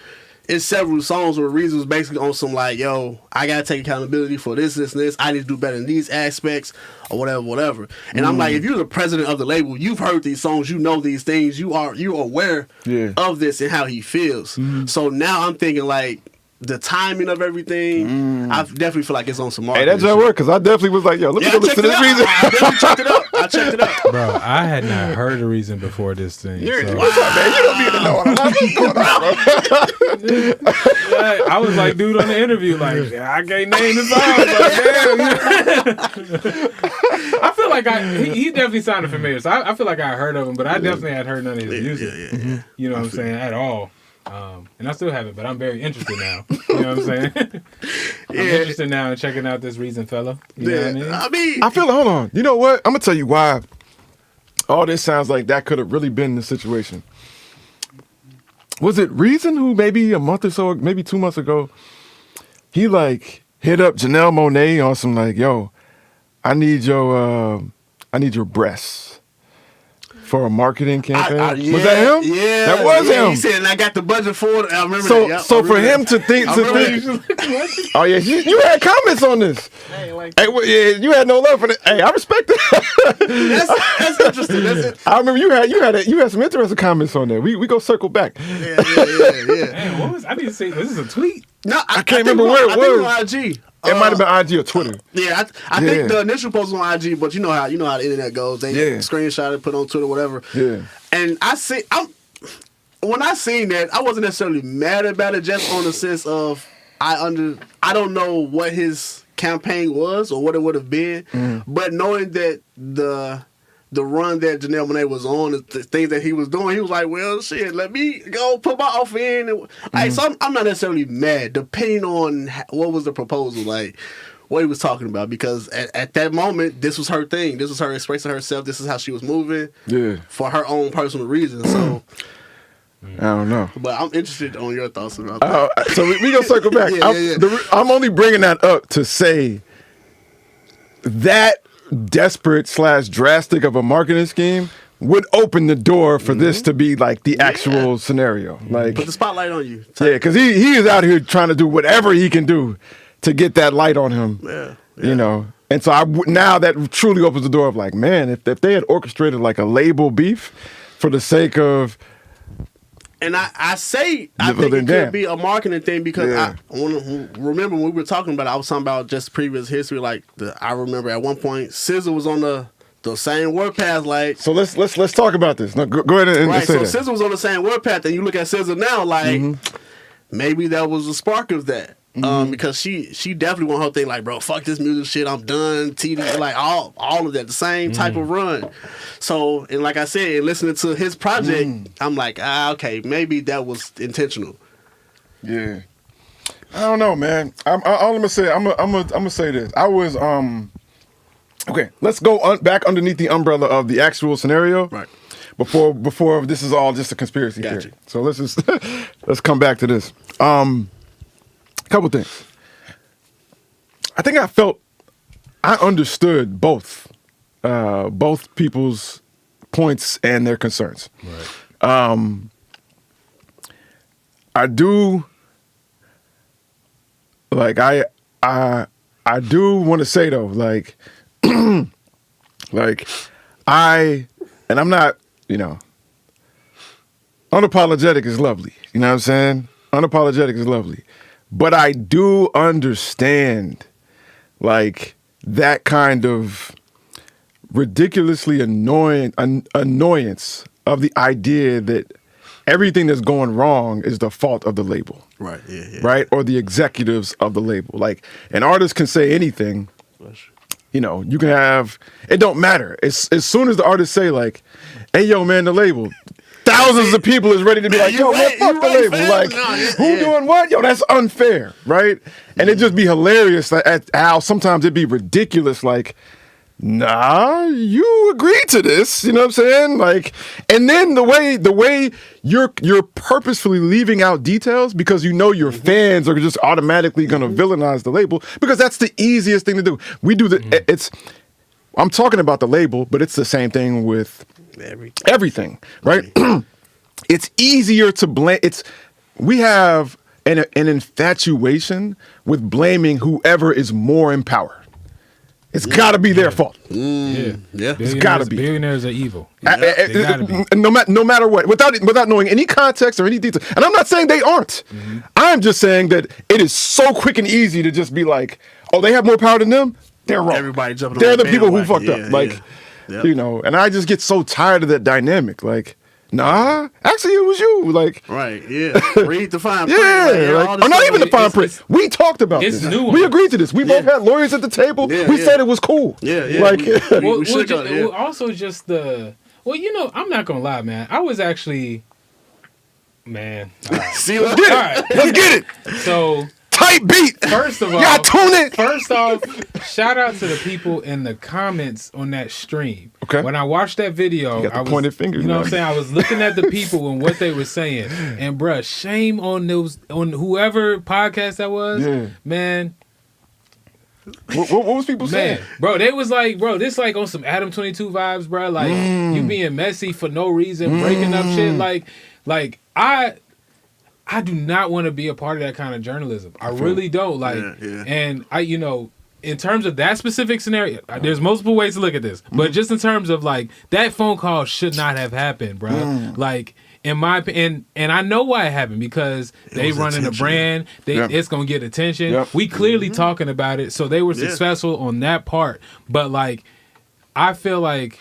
it's several songs where Reason was basically on some like, "Yo, I gotta take accountability for this, and this. I need to do better in these aspects, or whatever." And I'm like, if you're the president of the label, you've heard these songs, you know these things, you're aware of this and how he feels. So now I'm thinking like the timing of everything, I definitely feel like it's on some Hey, marketing that just shit. worked because I definitely was like, yo, let me go listen to this Reason. I definitely checked it up. I checked it up. Bro, I had not heard a Reason before this thing. So. What's up, man? You don't need to know all that. What's going on, bro? Yeah, I was like, dude, on the interview, like, I can't name the song. Like, damn. I feel like he definitely sounded familiar. So I feel like I heard of him, but I definitely hadn't heard none of his music. You know what I'm saying? At all. And I still haven't, but I'm very interested now. You know what I'm saying? I'm interested now in checking out this Reason fella. You know what I mean? I feel, hold on. You know what? I'm going to tell you why all this sounds like that could have really been the situation. Was it Reason who maybe a month or so, maybe 2 months ago, he like hit up Janelle Monáe on some like, "Yo, I need your breasts for a marketing campaign." Was that him? Yeah, that was him. He said, and I got the budget for it. I remember So, that. Yep, so I for remember him that. to think, oh yeah, you had comments on this. Hey, yeah, you had no love for that. Hey, I respect it. That's interesting. That's it. I remember you had some interesting comments on there. We go circle back. Yeah. Man, what was I need to say? This is a tweet. No, I can't remember where it was. I think it was on IG. It might have been IG or Twitter. Yeah, I think the initial post was on IG, but you know how the internet goes. They screenshot it, put it on Twitter, whatever. Yeah. And when I seen that, I wasn't necessarily mad about it, just on the sense of I don't know what his campaign was or what it would have been, but knowing that the run that Janelle Monáe was on, the things that he was doing, he was like, well, shit, let me go put my offer in. And, so I'm not necessarily mad, depending on what was the proposal, like what he was talking about, because at that moment, this was her thing. This was her expressing herself. This is how she was moving for her own personal reasons. So I don't know. But I'm interested on your thoughts about that. So we gonna circle back. I'm only bringing that up to say that desperate / drastic of a marketing scheme would open the door for this to be like the actual scenario. Like, put the spotlight on you. Yeah, because he is out here trying to do whatever he can do to get that light on him. Yeah. You know. And so now that truly opens the door of like, man, if they had orchestrated like a label beef for the sake of. And I think it could be a marketing thing because I remember when we were talking about it, I was talking about just previous history. Like I remember at one point, SZA was on the same WordPath. Like, so let's talk about this. No, go ahead and right. say So that. SZA was on the same WordPath, and you look at SZA now, like maybe that was a spark of that. Because she definitely want her thing like, bro, fuck this music shit, I'm done. TD, like all of that, the same type of run. So, and like I said, listening to his project, I'm like, okay, maybe that was intentional. Yeah. I don't know, man. All I'm gonna say, I'm gonna say this. I was okay. Let's go back underneath the umbrella of the actual scenario, Right. Before this is all just a conspiracy Gotcha. theory. So let's come back to this. Couple things. I think I understood both people's points and their concerns. Right. I do like I do want to say though, like like and I'm not, unapologetic is lovely. You know what I'm saying? Unapologetic is lovely. But I do understand like that kind of ridiculously annoyance of the idea that everything that's going wrong is the fault of the label. Right, yeah. Right? Or the executives of the label. Like, an artist can say anything. You can have, it don't matter. As soon as the artist say like, hey, yo, man, the label, thousands of people is ready to be like, yo, man, fuck the label. Like, who doing what? Yo, that's unfair, right? And it just be hilarious at how sometimes it'd be ridiculous, like, nah, you agreed to this, you know what I'm saying? Like, and then the way you're purposefully leaving out details because your fans are just automatically gonna villainize the label because that's the easiest thing to do. We do I'm talking about the label, but it's the same thing with everything, right? It's easier to blame. We have an infatuation with blaming whoever is more in power. It's got to be their fault. Yeah. It's got to be. Billionaires are evil. They gotta be. No matter what, without knowing any context or any detail. And I'm not saying they aren't. I'm just saying that it is so quick and easy to just be like, oh, they have more power than them? They're wrong. Everybody jumping on They're that the people who bandwagon. fucked up. Like, Yeah. and I just get so tired of that dynamic. Like, nah, actually it was you. Like, Right, yeah. Read the fine print. yeah, all or this not stuff. even the fine print. We talked about it's this. nuanced. We agreed to this. We both had lawyers at the table. Yeah, we yeah. said it was cool. Yeah. Like, We shook up, yeah. Also just I'm not gonna lie, man. I was actually, man. All right. See, let's get it. All right. Let's get it. So Tight beat. first of all, Y'all tune it. First off, shout out to the people in the comments on that stream. Okay. When I watched that video, You got the I was pointed finger, You know man. what I'm saying? I was looking at the people and what they were saying. And bruh, shame on whoever podcast that was. Yeah. Man, What was people saying? man, bro, they was like, bro, this like on some Adam 22 vibes, bro. Like you being messy for no reason, breaking up shit. Like I do not want to be a part of that kind of journalism. I really don't. Like, Yeah. and I, in terms of that specific scenario, there's multiple ways to look at this, but just in terms of like that phone call should not have happened, bro. Like, in my opinion, and I know why it happened because they was running a attention. brand. Yep. It's gonna get attention. Yep. We clearly talking about it, so they were Yeah. successful on that part. But like, I feel like,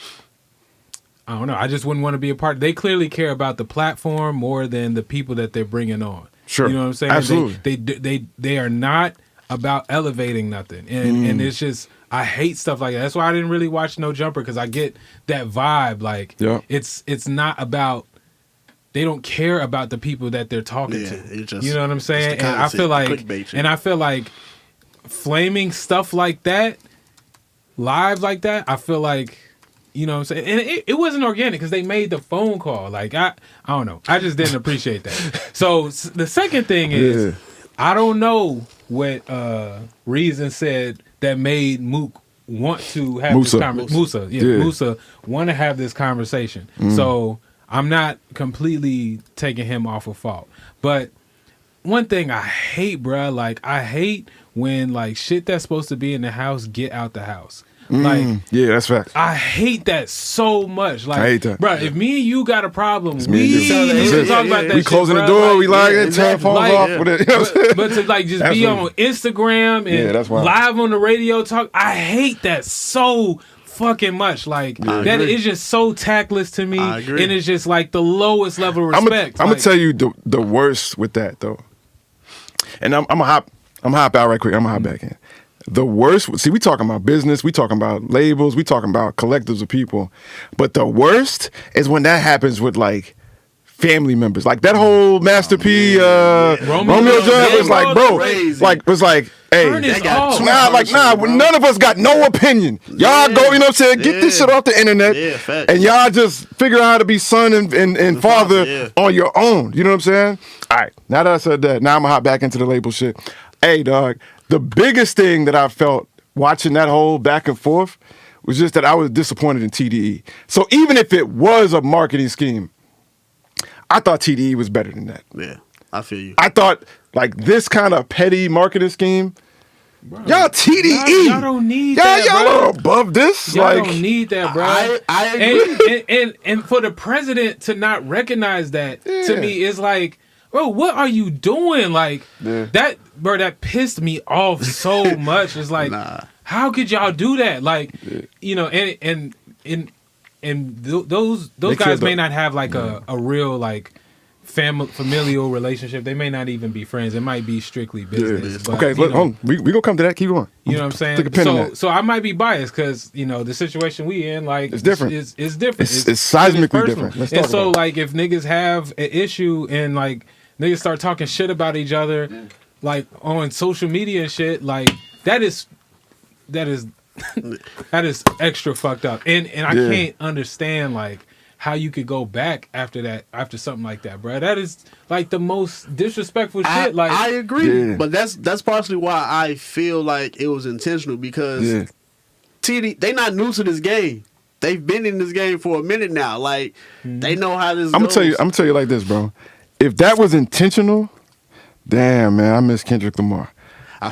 I don't know. I just wouldn't want to be a part. They clearly care about the platform more than the people that they're bringing on. Sure. You know what I'm saying? Absolutely. They are not about elevating nothing, and it's just I hate stuff like that. That's why I didn't really watch No Jumper because I get that vibe. Like, Yeah. it's not about. They don't care about the people that they're talking Yeah, to. it's just- You know what I'm saying? it's the And I feel like, content, clickbait. and I feel like flaming stuff like that, live like that. I feel like. You know what I'm saying? And it wasn't organic because they made the phone call. Like, I don't know. I just didn't appreciate that. So the second thing is, Yeah. I don't know what Reason said that made Mook want to have Musa. this conversation. Musa. Yeah, Yeah. Musa want to have this conversation. So I'm not completely taking him off of fault. But one thing I hate, bruh, like, I hate when, like, shit that's supposed to be in the house get out the house. Like, Yeah, that's facts. I hate that so much. Like, I hate that. bro. If me and you got a problem, me we and you. need That's to it. talk about that. We shit, closing the bruh. door. Like, We like yeah, it. Turn phones Like, off. With it. You know what I'm saying? but to like just be on Absolutely. Instagram and Yeah, that's wild. live on the radio talk, I hate that so fucking much. Like that agree. is just so tactless to me, I agree. and it's just like the lowest level of I'm respect. gonna Like, tell you the worst with that though and I'm gonna hop out right quick. I'm gonna hop back in. The worst, see, we talking about business, we talking about labels, we talking about collectives of people, but the worst is when that happens with like family members. Like that whole Master P, Romeo joint was like, bro, was like, hey, none of us got no opinion. Y'all go, you know what I'm saying? Get this shit off the internet, and y'all just figure out how to be son and father on your own. You know what I'm saying? All right, now that I said that, now I'm gonna hop back into the label shit. Hey, dog, the biggest thing that I felt watching that whole back and forth was just that I was disappointed in TDE. So even if it was a marketing scheme, I thought TDE was better than that. Yeah, I feel you. I thought like this kind of petty marketing scheme, bro, y'all TDE. Y'all don't need that, y'all bro. are above this. Y'all like, don't need that, bro. I agree. And for the president to not recognize that, to me, is like, bro, what are you doing? Like that, bro. That pissed me off so much. It's like, how could y'all do that? Like, you know, and those guys may not have like a real like familial relationship. They may not even be friends. It might be strictly business. But, okay, look, hold on. We gonna come to that. Keep going. You know what I'm saying? Take a pen in that. So I might be biased because you know the situation we in, like, it's different. It's different. It's seismically different. Let's talk and so about it. like if niggas have an issue and like niggas start talking shit about each other, like on social media and shit, like that is that is extra fucked up. And I can't understand like how you could go back after that, after something like that, bro. That is like the most disrespectful shit. Like I agree, but that's partially why I feel like it was intentional because TD they not new to this game. They've been in this game for a minute now. Like they know how this. I'm gonna tell you like this, bro. If that was intentional, damn man, I miss Kendrick Lamar.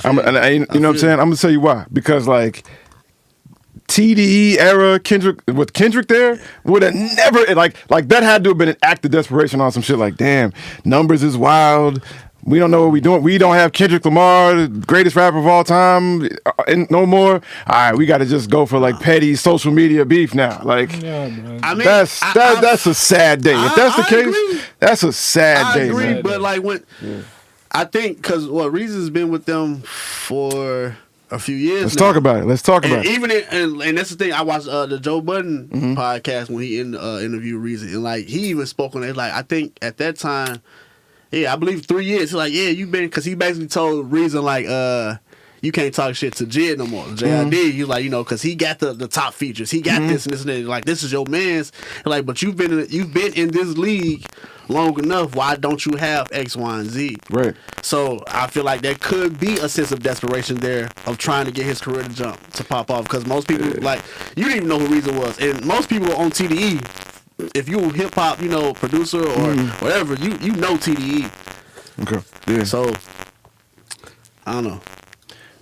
You know what I'm saying? I'm gonna tell you why. Because like TDE era Kendrick there would have never like that had to have been an act of desperation on some shit like, damn, numbers is wild. We don't know what we doing. We don't have Kendrick Lamar, the greatest rapper of all time, no more. All right, we got to just go for like petty social media beef now. Like, yeah, man. I mean, that's a sad day. If that's the case, agree. that's a sad day. I agree, man. but like when I think because Reason's been with them for a few years. Let's now. talk about it. Let's talk about it. Even and that's the thing. I watched the Joe Budden podcast when he interviewed Reason, and like he even spoke on it. Like I think at that time. Yeah, I believe 3 years. He's like, yeah, you been, because he basically told Reason, like, you can't talk shit to Jid no more. JID, he's like, you know, because he got the top features. He got this and this and that. Like, this is your man's. Like, but you've been in this league long enough. Why don't you have X, Y, and Z? Right. So I feel like there could be a sense of desperation there of trying to get his career to pop off. Because most people, like, you didn't even know who Reason was. And most people on TDE, if you a hip hop, you know, producer or whatever, you know TDE. Okay. Yeah. So I don't know.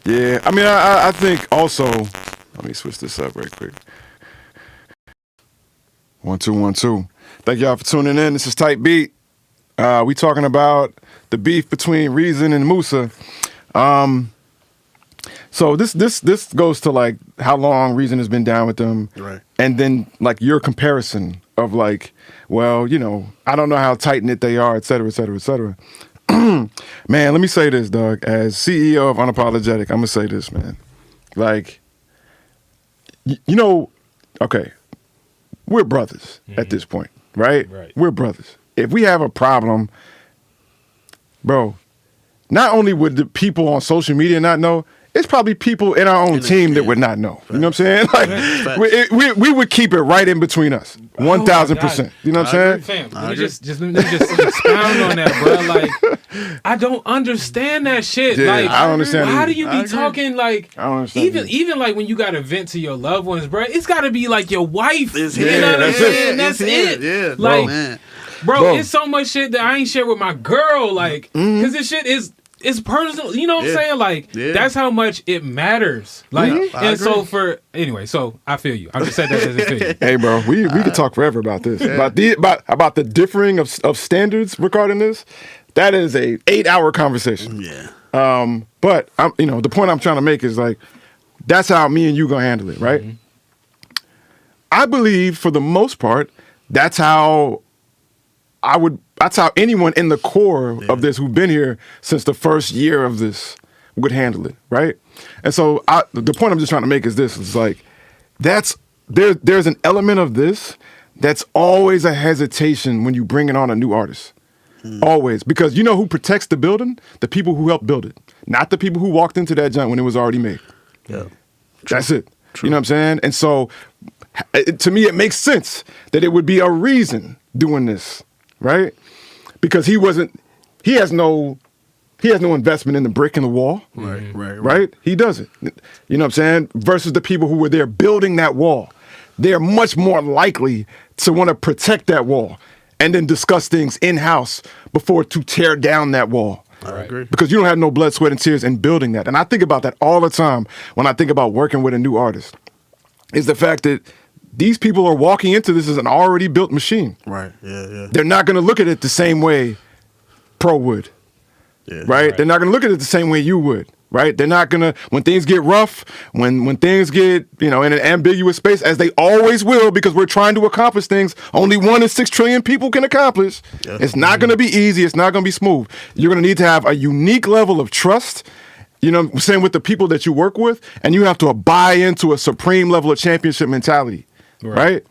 Yeah. I mean, I think also. Let me switch this up right quick. 1 2 1 2. Thank y'all for tuning in. This is Type Beat. We talking about the beef between Reason and Musa. So this goes to like how long Reason has been down with them, Right. And then like your comparison of like, well, you know, I don't know how tight knit they are, et cetera, et cetera, et cetera. Man, let me say this, dog. As CEO of Unapologetic, I'm gonna say this, man. Like, you know, okay, we're brothers at this point, right? Right. We're brothers. If we have a problem, bro, not only would the people on social media not know, it's probably people in our own team that would not know. You know what I'm saying? Like, we would keep it right in between us, 1,000%. You know what I'm saying? Fam, let me just expound on that, bro. Like, I don't understand that shit. Yeah, like, I don't understand how either. do you be talking like? I don't understand even like when you got to vent to your loved ones, bro. It's got to be like your wife. It's you here. know what I'm That's saying? it. That's It's it. here. Yeah, like, man. bro, it's so much shit that I ain't share with my girl. Like, because this shit is. It's personal, you know what I'm saying? Like, that's how much it matters. Like, and so so I feel you. I'm just saying that as a feel you. Hey, bro, we could talk forever about this. About the differing of standards regarding this. That is a 8-hour conversation. Yeah. But I'm, you know, the point I'm trying to make is like, that's how me and you gonna handle it, right? I believe for the most part, that's how I that's how anyone in the core of this who've been here since the first year of this would handle it, right? And so the point I'm just trying to make is this: is like there's an element of this that's always a hesitation when you bringing on a new artist. Always. Because you know who protects the building? The people who helped build it. Not the people who walked into that joint when it was already made. Yeah. That's it. You know what I'm saying? And so to me, it makes sense that it would be a reason doing this, right? Because he has no investment in the brick in the wall. Right? He doesn't. You know what I'm saying? Versus the people who were there building that wall. They're much more likely to want to protect that wall and then discuss things in-house before to tear down that wall. I agree. Because you don't have no blood, sweat, and tears in building that. And I think about that all the time when I think about working with a new artist, is the fact that these people are walking into this as an already built machine. Right, yeah. They're not going to look at it the same way Pro would, right? They're not going to look at it the same way you would. Right? They're not gonna, when things get rough, when things get, in an ambiguous space, as they always will, because we're trying to accomplish things only 1 in 6 trillion people can accomplish. It's not gonna be easy, it's not gonna be smooth. You're gonna need to have a unique level of trust, same with the people that you work with, and you have to buy into a supreme level of championship mentality. Right?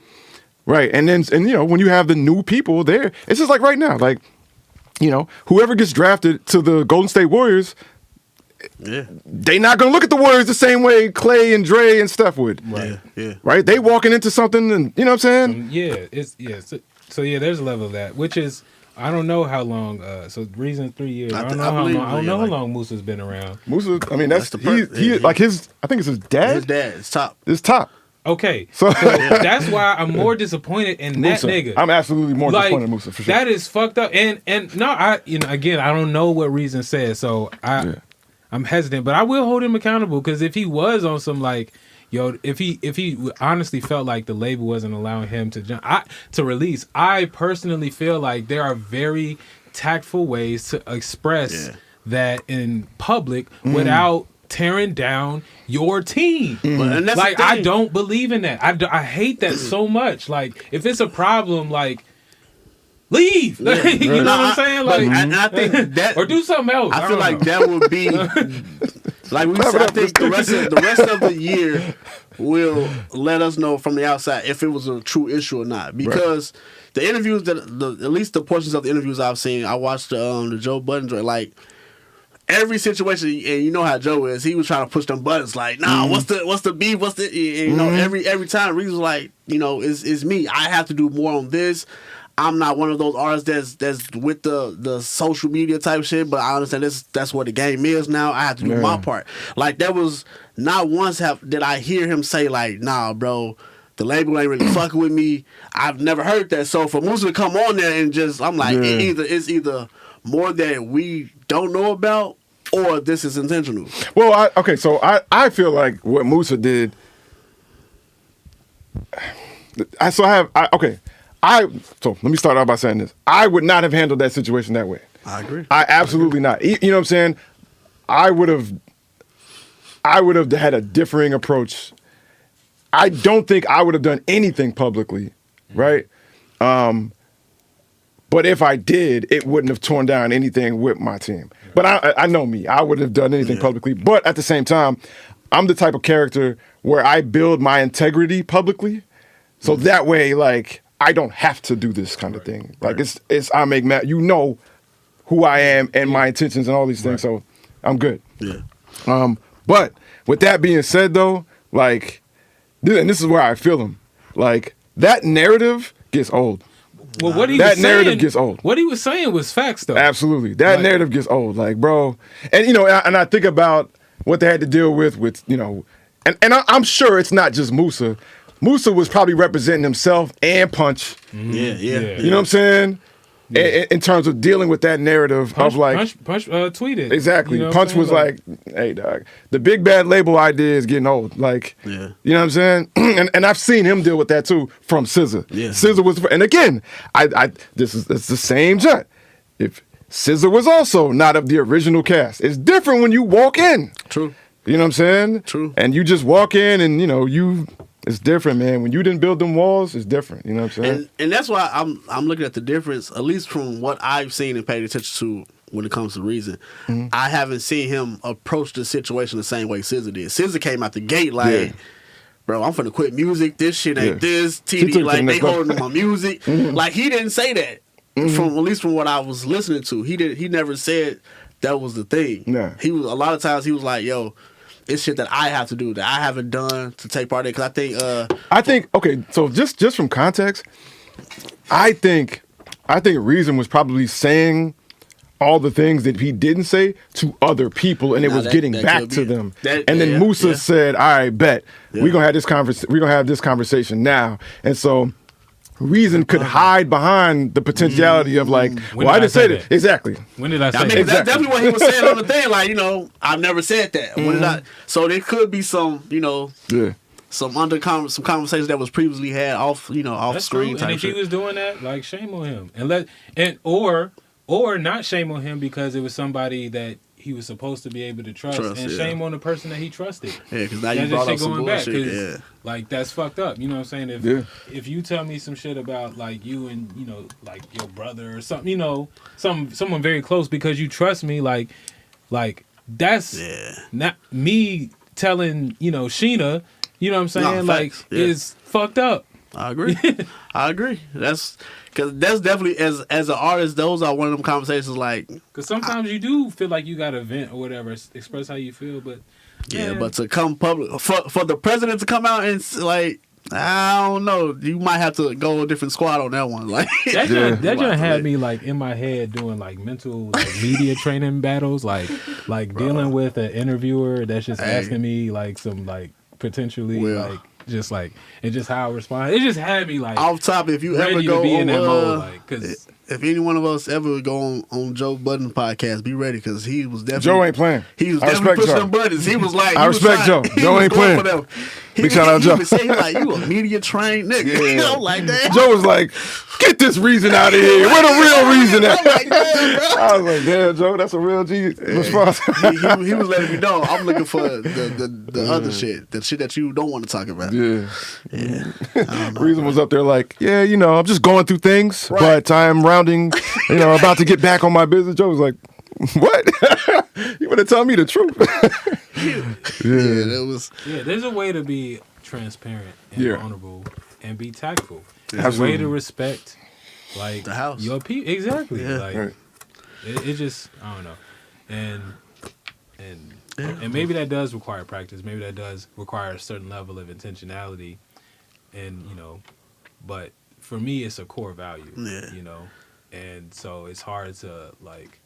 Right. And then when you have the new people there, it's just like right now, like, whoever gets drafted to the Golden State Warriors, they not gonna look at the Warriors the same way Clay and Dre and Steph would. Right? They walking into something, and you know what I'm saying? So there's a level of that, which is, I don't know how long. So reason 3 years. I don't know how long Musa's been around. Musa, I mean, that's I think it's his dad. His dad is top. It's top. Okay, so that's why I'm more disappointed in Musa. that nigga. I'm absolutely more disappointed in Musa for sure. That is fucked up. And no, again, I don't know what reason says, so I'm hesitant, but I will hold him accountable, because if he was on some if he honestly felt like the label wasn't allowing him to release, I personally feel like there are very tactful ways to express that in public without tearing down your team. And that's like, I don't believe in that. I hate that so much. Like, if it's a problem, like, leave. You know what I'm saying? Like, and I think that, or do something else. I feel like that would be like we said. I think the rest of the year will let us know from the outside if it was a true issue or not. Because the interviews at least the portions of the interviews I've seen, I watched the Joe Budden joint. Like, every situation, and you know how Joe is, he was trying to push them buttons. Like, nah, what's the beef? What's the every time Reese was like, it's me. I have to do more on this. I'm not one of those artists that's with the social media type shit, but I understand that's what the game is now. I have to do my part. Like, that was not once did I hear him say, like, nah, bro, the label ain't really fucking with me. I've never heard that. So for Musa to come on there and just, I'm like, it's either more that we don't know about, or this is intentional. Well, I feel like what Musa did. So let me start off by saying this. I would not have handled that situation that way. I agree. I absolutely not. You know what I'm saying? I would have had a differing approach. I don't think I would have done anything publicly, right? But if I did, it wouldn't have torn down anything with my team. But I know me. I would have done anything publicly. But at the same time, I'm the type of character where I build my integrity publicly. So that way, like, I don't have to do this kind of thing. Like, it's I make mad. You know who I am and my intentions and all these things. So I'm good. Yeah. But with that being said, though, like, and this is where I feel him. Like, that narrative gets old. Well, narrative gets old. What he was saying was facts, though. Absolutely. That narrative gets old. Like, bro. And, and I think about what they had to deal with, and I'm sure it's not just Musa. Musa was probably representing himself and Punch. Yeah. You know what I'm saying? In terms of dealing with that narrative Punch tweeted. Exactly. You know Punch was like, hey, dog, the big bad label idea is getting old. Like, you know what I'm saying? and I've seen him deal with that too from SZA. Yeah. SZA was, and again, it's the same joint. If SZA was also not of the original cast, it's different when you walk in. True. You know what I'm saying? True. And you just walk in and, It's different, man. When you didn't build them walls, it's different. You know what I'm saying? And that's why I'm looking at the difference, at least from what I've seen and paid attention to when it comes to Reason. I haven't seen him approach the situation the same way SZA did. SZA came out the gate like, bro, I'm finna quit music. This shit ain't this. TD, like, they holding my music. Like, he didn't say that. From at least from what I was listening to. He never said that was the thing. Nah. He was, a lot of times he was like, yo, it's shit that I have to do, that I haven't done to take part in. Because I think okay, so just from context, I think Reason was probably saying all the things that he didn't say to other people, and it was getting back to them. And then Musa said, "All right, bet we're gonna have this conversation now." And so Reason could hide behind the potentiality of like, well, I didn't say that. Exactly. When did I say I mean, that? that's definitely what he was saying on the thing. Like, you know, I've never said that. When did I? So there could be some, you know, some conversations that was previously had off, you know, off That's screen true. type And if shit. he was doing that, like, shame on him, or not shame on him because it was somebody that he was supposed to be able to trust and shame on the person that he trusted. Yeah, because now That's you brought just up shit some going back. bullshit. 'Cause, like, that's fucked up. You know what I'm saying? If you tell me some shit about like you and, you know, like your brother or something, you know, someone very close because you trust me, like that's not me telling, you know, Sheena, you know what I'm saying? Like, is fucked up. I agree. I agree. That's because that's definitely as an artist, those are one of them conversations. Like, because sometimes you do feel like you got to vent or whatever, express how you feel, but but to come public for the president to come out and like, I don't know, you might have to go a different squad on that one. Like that just had me like in my head doing like mental like media training battles, like dealing with an interviewer that's just asking me like some like potentially like. Just like, and just how I respond. It just had me like off top. If you ready ever to go be on, in that mode, like, cause if any one of us ever go on Joe Budden podcast, be ready because he was definitely Joe ain't playing. He was I definitely pushing Joe. them buttons. He was like, I respect Joe. Joe ain't playing. Big shout out Joe. He was saying like, you a media trained nigga. Yeah. I'm like that. Joe was like, get this Reason out of here. Where the real Reason at? I'm like, damn, bro. I was like, damn, Joe, that's a real G response. he was letting me know I'm looking for the other shit, the shit that you don't want to talk about. Yeah. I don't know, Reason was up there like, yeah, you know, I'm just going through things, but I'm rounding, you know, about to get back on my business. Joe was like, what? You want to tell me the truth? That was. Yeah, there's a way to be transparent and vulnerable and be tactful. There's Absolutely. a way to respect like The house. your people. Exactly. Yeah. Like it just, I don't know. And maybe that does require practice. Maybe that does require a certain level of intentionality, and you know, but for me, it's a core value. Yeah. You know, and so it's hard to like,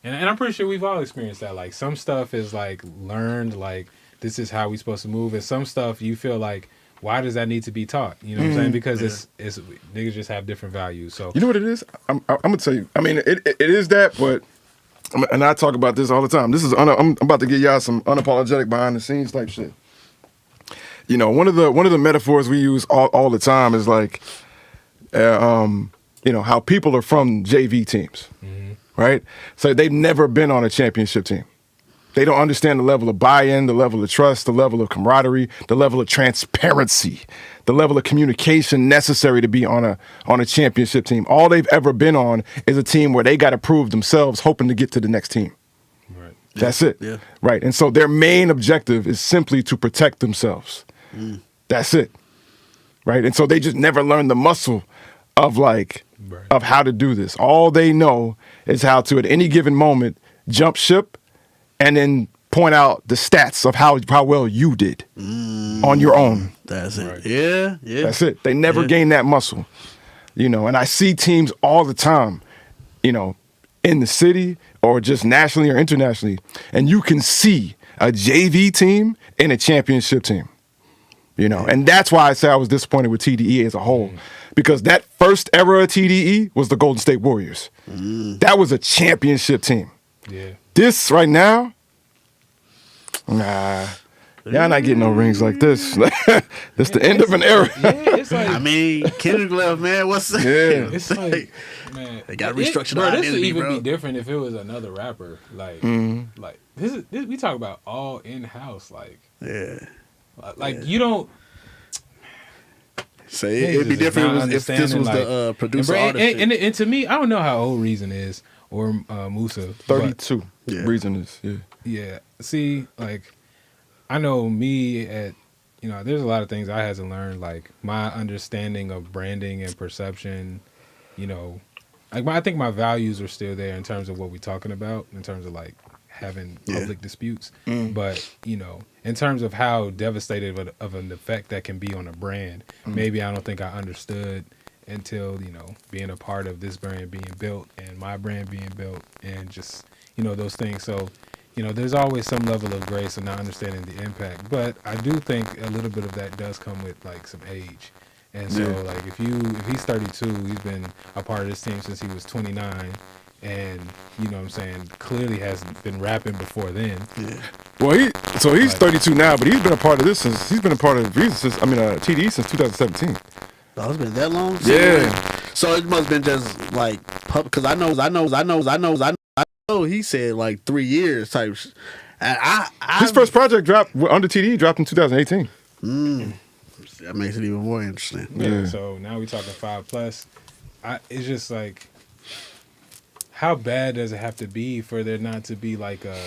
and I'm pretty sure we've all experienced that. Like some stuff is like learned, like this is how we supposed to move, and some stuff you feel like, why does that need to be taught? You know what I'm saying? Because it's niggas just have different values. So You know what it is? I'm gonna tell you. I mean, it is that, but and I talk about this all the time. This is I'm about to get y'all some unapologetic behind the scenes type shit. You know, one of the metaphors we use all the time is like, you know, how people are from JV teams, right? So they've never been on a championship team. They don't understand the level of buy-in, the level of trust, the level of camaraderie, the level of transparency, the level of communication necessary to be on a championship team. All they've ever been on is a team where they got to prove themselves, hoping to get to the next team. right. That's it. Yeah. Right. And so their main objective is simply to protect themselves. That's it. Right. And so they just never learn the muscle of like, of how to do this. All they know is how to, at any given moment, jump ship and then point out the stats of how well you did on your own. That's it. Yeah. That's it. They never gain that muscle. You know, and I see teams all the time, you know, in the city or just nationally or internationally, and you can see a JV team and a championship team. You know, and that's why I say I was disappointed with TDE as a whole, because that first era of TDE was the Golden State Warriors. That was a championship team. Yeah. This right now, nah, y'all not getting no rings like this. This the end of an era. Yeah, it's like, I mean, Kendrick left, man. What's that? Yeah. it's like, man, They gotta restructure bro, the this would identity, even bro. be different if it was another rapper. Like, like this we talk about all in house. Like, Yeah. like you don't. So it'd be different if this was the producer artist. And to me, I don't know how old Reason is or Musa. 32. Yeah. Reason is Yeah. See, like, I know me at, there's a lot of things I hasn't learned. Like, my understanding of branding and perception, I think my values are still there in terms of what we're talking about, in terms of, like, having public disputes. But, in terms of how devastating of an effect that can be on a brand, maybe I don't think I understood until, being a part of this brand being built and my brand being built and just, those things. So, there's always some level of grace and not understanding the impact. But I do think a little bit of that does come with, like, some age. And so, like, if he's 32, he's been a part of this team since he was 29. And, clearly has been rapping before then. Yeah. Well, he's 32 now, but he's been a part of this he's been a part of Reason since, TDE since 2017. Oh, it's been that long? Yeah. So it must have been just like, because I know he said like 3 years type. And His first project dropped under TDE dropped in 2018. That makes it even more interesting. Yeah. So now we're talking 5+. It's just like, how bad does it have to be for there not to be like a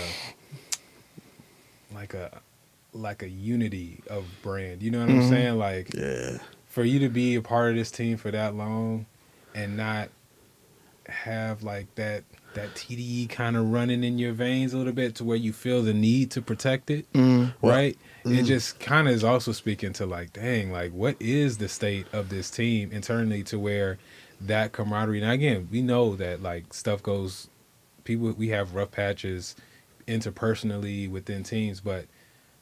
unity of brand? You know what I'm saying? Like, for you to be a part of this team for that long and not have like that TDE kind of running in your veins a little bit to where you feel the need to protect it, right? It just kind of is also speaking to like, dang, like, what is the state of this team internally to where that camaraderie. Now again, we know that like stuff goes, we have rough patches interpersonally within teams, but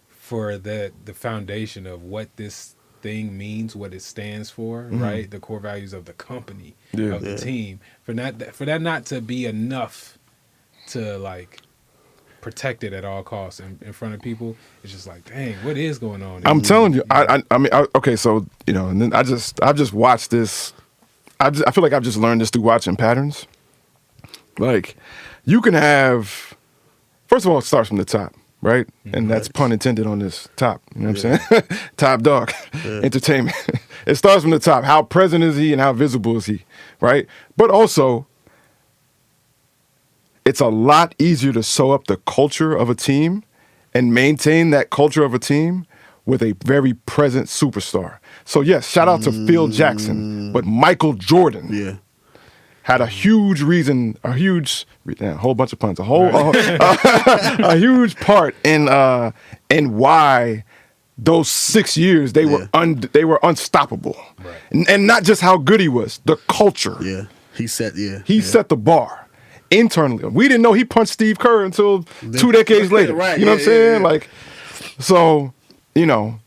for the foundation of what this thing means, what it stands for, right? The core values of the company, of the team, for that not to be enough to like protect it at all costs in front of people, it's just like, dang, what is going on? I'm telling you, okay, so and then I've just watched this. I feel like I've just learned this through watching patterns. Like, you can have, first of all, it starts from the top, right? And that's pun intended on this top. You know what I'm saying? Top dog, entertainment. It starts from the top. How present is he and how visible is he, right? But also, it's a lot easier to sew up the culture of a team and maintain that culture of a team with a very present superstar. So yes, shout out to Phil Jackson, but Michael Jordan had a huge reason, a whole bunch of puns, a huge part in why those 6 years they were unstoppable, and not just how good he was, the culture. Yeah, he set the bar internally. We didn't know he punched Steve Kerr until 2 decades later. Right, you know what I'm saying? Like, so.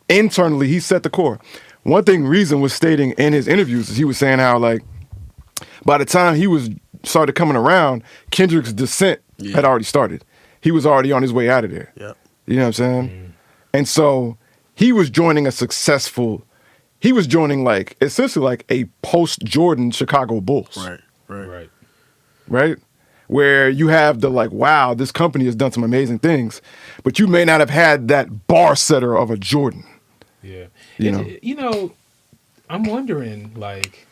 Internally, he set the core. One thing Reason was stating in his interviews is he was saying how, like, by the time he started coming around, Kendrick's descent had already started. He was already on his way out of there. Yep. You know what I'm saying? And so he was joining like, essentially like a post-Jordan Chicago Bulls. Right? Where you have the like, wow, this company has done some amazing things, but you may not have had that bar setter of a Jordan. Yeah. You know? I'm wondering, like,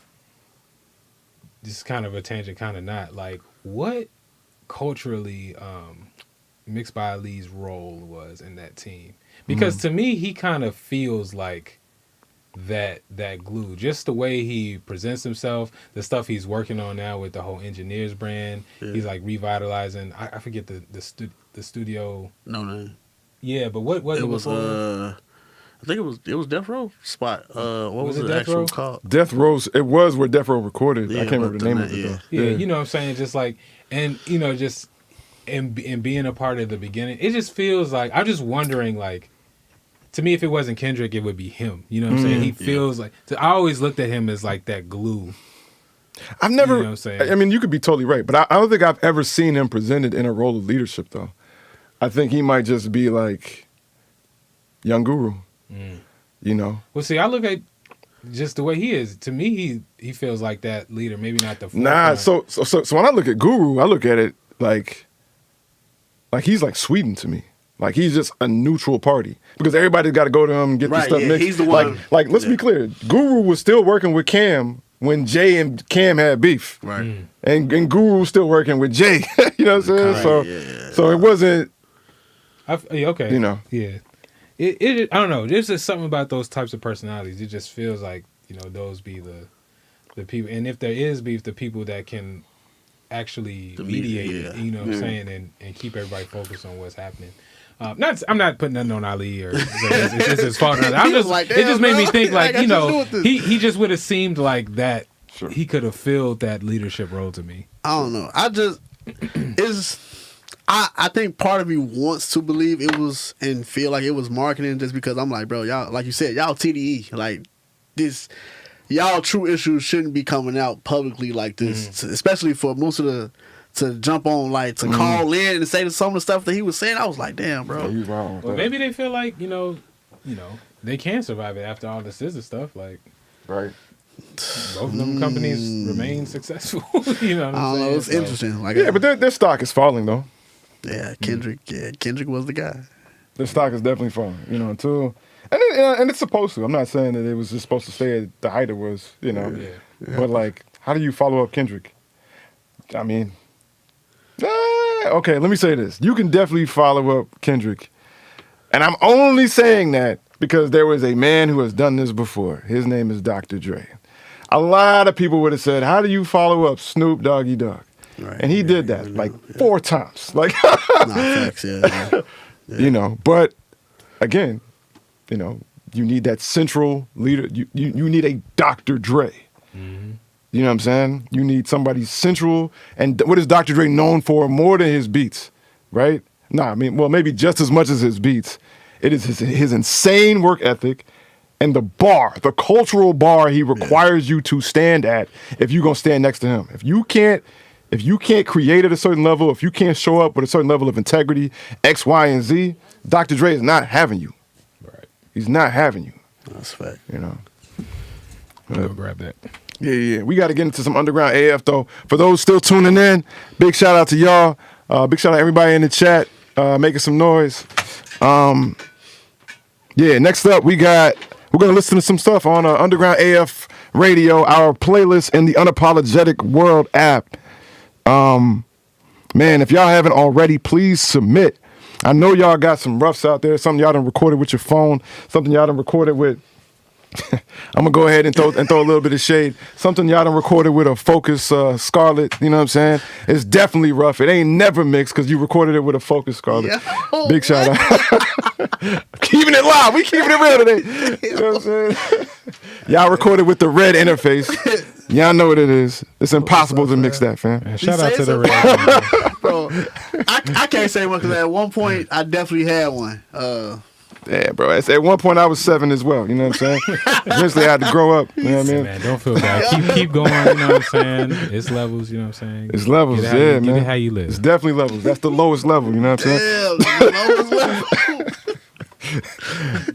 this is kind of a tangent, kind of not, like, what culturally Mixed by Ali's role was in that team. Because to me, he kind of feels like that glue, just the way he presents himself, the stuff he's working on now with the whole Engineers brand. He's like revitalizing. I forget the studio. No. Yeah, but what was it? Was I think it was Death Row spot. What was it the Death actual Row? called? Death Row. It was where Death Row recorded. I can't remember the name of it though. Yeah, you know what I'm saying? Just like, and just and being a part of the beginning, it just feels like, I'm just wondering, like, to me, if it wasn't Kendrick, it would be him. You know what I'm saying? He feels like, I always looked at him as like that glue. I've never, you know what I'm saying? I mean, you could be totally right, but I don't think I've ever seen him presented in a role of leadership though. I think he might just be like Young Guru, you know? Well, see, I look at just the way he is. To me, he feels like that leader, maybe not the forefront. Nah, so when I look at Guru, I look at it like he's like Sweden to me. Like he's just a neutral party because everybody's got to go to him and get this Right, stuff yeah, mixed. he's the one- Like let's be clear, Guru was still working with Cam when Jay and Cam had beef, Right. and Guru was still working with Jay. You know what I'm saying? So it wasn't. Yeah, okay. You know. Yeah. It I don't know. There's just something about those types of personalities. It just feels like, those be the people, and if there is beef, the people that can actually mediate it, yeah. you know what I'm saying, and keep everybody focused on what's happening. I'm not putting nothing on Ali or it's his fault. I'm just Like, it just damn, made me bro. think I got nothing to do with this. he just would have seemed like that. Sure. He could have filled that leadership role to me. I don't know. I think part of me wants to believe it was and feel like it was marketing just because I'm like, bro, y'all, like you said, y'all TDE. Like this, y'all true issues shouldn't be coming out publicly like this, especially for most of the, to jump on, like, to call in and say some of the stuff that he was saying. I was like, damn, bro. He's wrong. with Well, that. maybe they feel like, they can survive it after all this is stuff. Like, Right. both of them companies remain successful. You know what I I'm don't know. saying? It's So, interesting. Like, Yeah, but their stock is falling though. yeah, Kendrick. Yeah, Kendrick was the guy. Their stock is definitely falling. Until and it's supposed to. I'm not saying that it was just supposed to stay at the height it was. Yeah. But like, how do you follow up Kendrick? I mean, okay. Let me say this: you can definitely follow up Kendrick, and I'm only saying that because there was a man who has done this before. His name is Dr. Dre. A lot of people would have said, "How do you follow up Snoop Doggy Dogg?" Right. And he did that like 4 times. Like, Nah, facts, yeah. But again, you need that central leader. You need a Dr. Dre. You know what I'm saying? You need somebody central. And what is Dr. Dre known for more than his beats, right? Nah, I mean, well, maybe just as much as his beats. It is his insane work ethic and the cultural bar he requires you to stand at if you're going to stand next to him. If you can't create at a certain level, if you can't show up with a certain level of integrity, X, Y, and Z, Dr. Dre is not having you. Right. He's not having you, That's fact. I'm gonna grab that. Yeah. We got to get into some underground AF, though. For those still tuning in, big shout out to y'all. Big shout out to everybody in the chat making some noise. Next up, we're going to listen to some stuff on Underground AF Radio, our playlist in the Unapologetic World app. Man, if y'all haven't already, please submit. I know y'all got some roughs out there, something y'all done recorded with your phone, something y'all done recorded with I'm gonna go ahead and throw a little bit of shade. Something y'all done recorded with a Focus Scarlett. You know what I'm saying? It's definitely rough. It ain't never mixed because you recorded it with a Focus Scarlett. Yo, Big shout out. Keeping it live. We keeping it real today. You know what I'm saying? Y'all recorded with the red interface. Y'all know what it is. It's impossible to mix that, fam. Man, shout out say to the so? red. Bro, I can't say one because at one point I definitely had one. Yeah, bro. At one point I was 7 as well. You know what I'm saying? Eventually I had to grow up. You know what I mean? Man, don't feel bad. Keep going. You know what I'm saying? It's levels. You know what I'm saying? It's levels, Get it how yeah, you, man. Get it how you live. It's definitely levels. That's the lowest level. You know what I'm saying?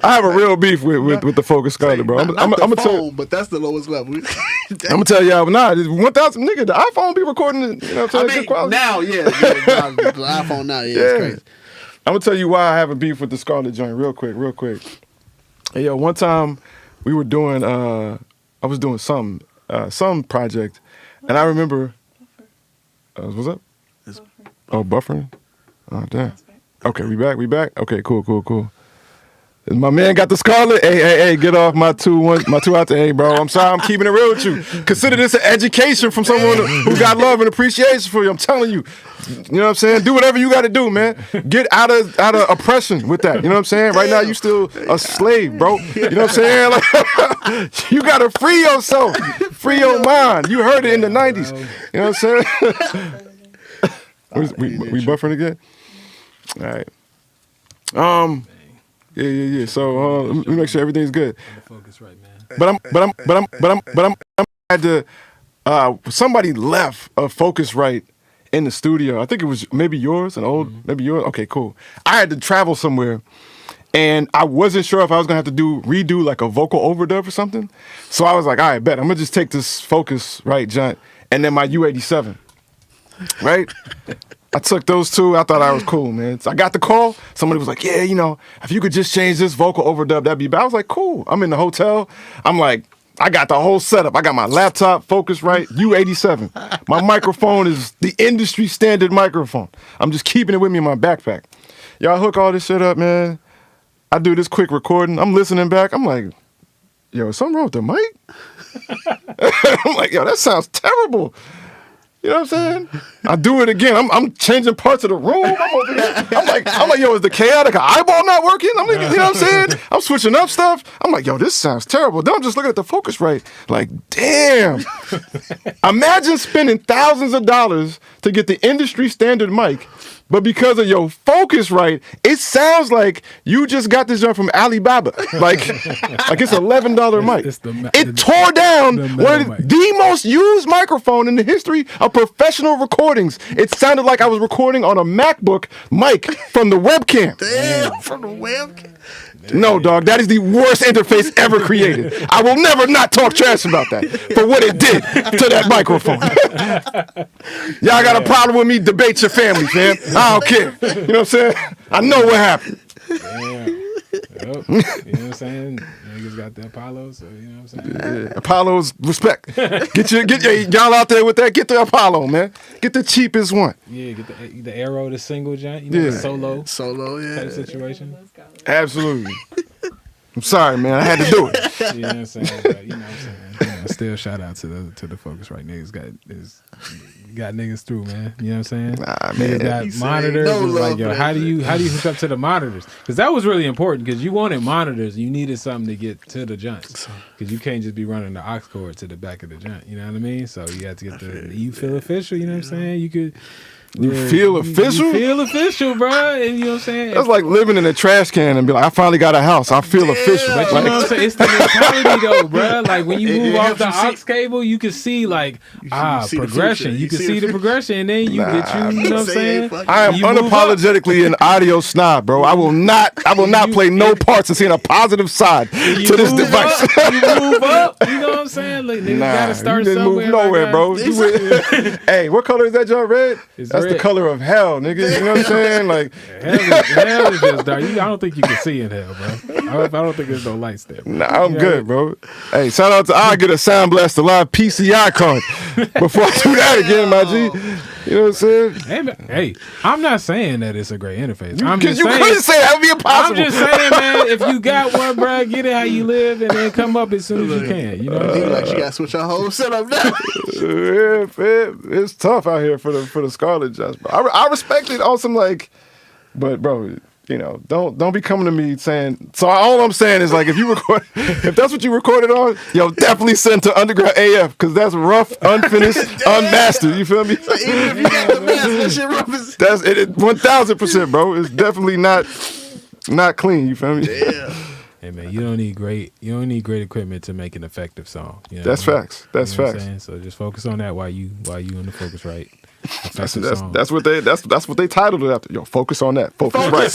I have a real beef with the Focus Scarlett, bro. I'm gonna tell. But that's the lowest level. I'm gonna tell y'all, nah, 1,000 nigga. The iPhone be recording it. You know what I'm saying? Good quality. now, the iPhone now, it's crazy. I'm gonna tell you why I have a beef with the Scarlett joint real quick. Hey, yo, one time we were doing, I was doing some project, and I remember, what's up? Oh, buffering? Oh, damn. Okay, we back? Okay, cool. My man got the Scarlett. Hey, get off my 2 out to hey, bro. I'm sorry, I'm keeping it real with you. Consider this an education from someone who got love and appreciation for you. I'm telling you. You know what I'm saying? Do whatever you got to do, man. Get out of oppression with that. You know what I'm saying? Right now, you still a slave, bro. You know what I'm saying? Like, you got to free yourself. Free your mind. You heard it in the 90s. You know what I'm saying? we buffering again? All right. Yeah. So let me make sure everything's good. Focus right, man. But I'm had to. Somebody left a Focusrite in the studio. I think it was maybe yours, maybe yours. Okay, cool. I had to travel somewhere, and I wasn't sure if I was gonna have to redo like a vocal overdub or something. So I was like, all right, bet I'm gonna just take this Focusrite joint and then my U87. right? I took those two. I thought I was cool, man. So I got the call. Somebody was like, yeah, you know, if you could just change this vocal overdub, that'd be bad. I was like, cool. I'm in the hotel. I'm like, I got the whole setup. I got my laptop, Focusrite, U87. My microphone is the industry standard microphone. I'm just keeping it with me in my backpack. Y'all hook all this shit up, man. I do this quick recording. I'm listening back. I'm like, yo, is something wrong with the mic? I'm like, yo, that sounds terrible. You know what I'm saying? I do it again. I'm changing parts of the room. I'm over here. I'm like, yo, is the chaotic eyeball not working? I'm like, you know what I'm saying? I'm switching up stuff. I'm like, yo, this sounds terrible. Then I'm just looking at the Focusrite. Like, damn. Imagine spending thousands of dollars to get the industry standard mic, but because of your Focusrite, it sounds like you just got this joint from Alibaba. Like it's $11 mic. It tore down one of the most used microphone in the history of professional recordings. It sounded like I was recording on a MacBook mic from the webcam. Damn, from the webcam. No, dog, that is the worst interface ever created. I will never not talk trash about that for what it did to that microphone. Y'all got a problem with me? Debate your family, fam. I don't care. You know what I'm saying? I know what happened. Damn. Yep. You know what I'm saying? Niggas got the Apollos, so you know what I'm saying? Yeah, Apollo's respect. Get y'all out there with that. Get the Apollo, man. Get the cheapest one. Yeah, get the Arrow, the single joint, you know, Yeah. the Solo, yeah. type situation. Absolutely. I'm sorry, man. I had to do it. You know what I'm saying? But, you know what I'm saying? You know, still shout out to the Focusrite niggas got niggas through, man. You know what I'm saying? Nah, Niggas man. got monitors. no It's like, love yo, for how that do you hook up to the monitors? Because that was really important because you wanted monitors. You needed something to get to the joints because you can't just be running the aux cord to the back of the joint. You know what I mean? So you have to get you feel official. You know what I'm saying? You could. You feel official? You feel official, bro. And you know what I'm saying? That's like living in a trash can and be like, I finally got a house. I feel official. But you Like, know what I'm saying? It's the mentality though, bro. Like when you It move off helps the you aux cable, you can see like see the progression. future. You can see the progression, and then you get you know what I'm saying? I am You move up. unapologetically an audio snob, bro. I will not play no parts in seeing a positive side You to this move device. up, you move up. You know what I'm saying? Like, niggas gotta You start didn't somewhere. move nowhere, like bro. You went- hey, what color is that, John? Red? It's That's the red. color of hell, nigga. You know what I'm saying? Like, Hell is just dark. I don't think you can see in hell, bro. I don't think there's no lights there. Bro. nah, I'm You good, know? bro. Hey, shout out to I get a Sound Blaster Live PCI card before I do that again, my G. You know what I'm saying? Hey, man, hey, I'm not saying that it's a great interface. I'm Because just you saying. couldn't say that would be I'm impossible. just saying, man, if you got one, bro, get it how you live and then come up as soon as you can. You know what I'm He saying? like, she got to switch her whole setup now. Yeah, man, it's tough out here for the Scarlet Jets, bro. I respect it on some like, but bro, you know, don't be coming to me saying. So all I'm saying is like, if that's what you recorded on, yo, definitely send to Underground AF because that's rough, unfinished, unmastered. You feel me? Even if you got the mask, that shit rough as... That's it. 1000%, bro. It's definitely not clean. You feel me? Yeah. Hey man, you don't need great equipment to make an effective song. You know That's what I mean? facts. That's You know what I'm facts. saying? So just focus on that while you in the Focusrite. That's Effective song. what they titled it after. Yo, focus on that. Focus right.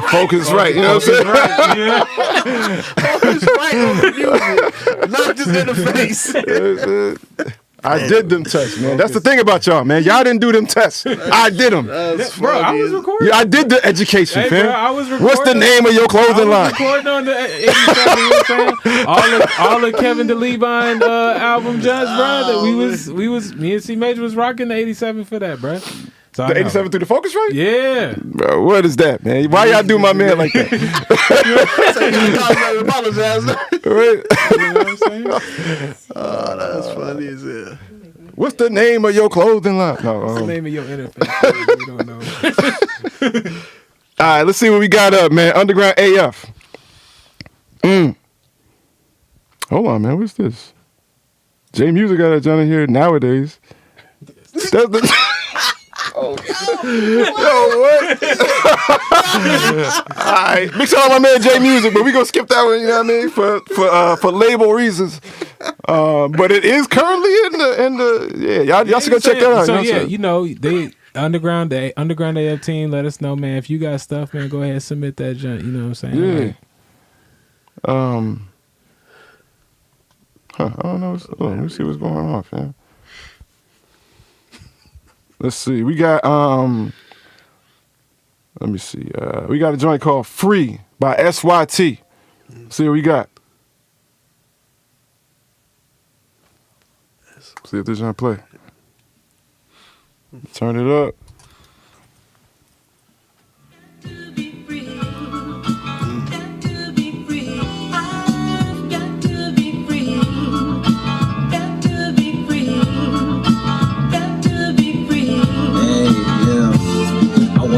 Focus right. You know what I'm saying? Focus right on the music, not just in the face. I did them tests, man. That's the thing about y'all, man. Y'all didn't do them tests. I did them. That's Bro, I funny. was recording. Yeah, I did the education, Hey, fam. bro, I was What's the recording. name of your I clothing was line? recording on the 87, you know what I'm saying? All of Kevin DeLevine album just, bro. That we was me and C Major was rocking the 87 for that, bro. So I The know. 87 through the focus rate? Yeah. Bro, what is that, man? Why y'all do my man like that? Apologize. Right? You know what I'm saying? Oh, that's funny as hell. What's the name of your clothing line? No. What's the name of your interface? We don't know. All right, let's see what we got up, man. Underground AF. Hold on, man. What's this? J Music got a Johnny here nowadays. That's the. Yo, what? All right, big shout out to my man J Music, but we gonna skip that one. You know what I mean? For label reasons. But it is currently in the y'all should go check that out. So you know what I'm yeah, saying? you know they underground AF team. Let us know, man. If you got stuff, man, go ahead and submit that junk. You know what I'm saying? Yeah. Like, I don't know. Let me see what's going on, fam. Let's see. We got let me see. We got a joint called Free by SYT. See what we got. See if this joint play. Turn it up.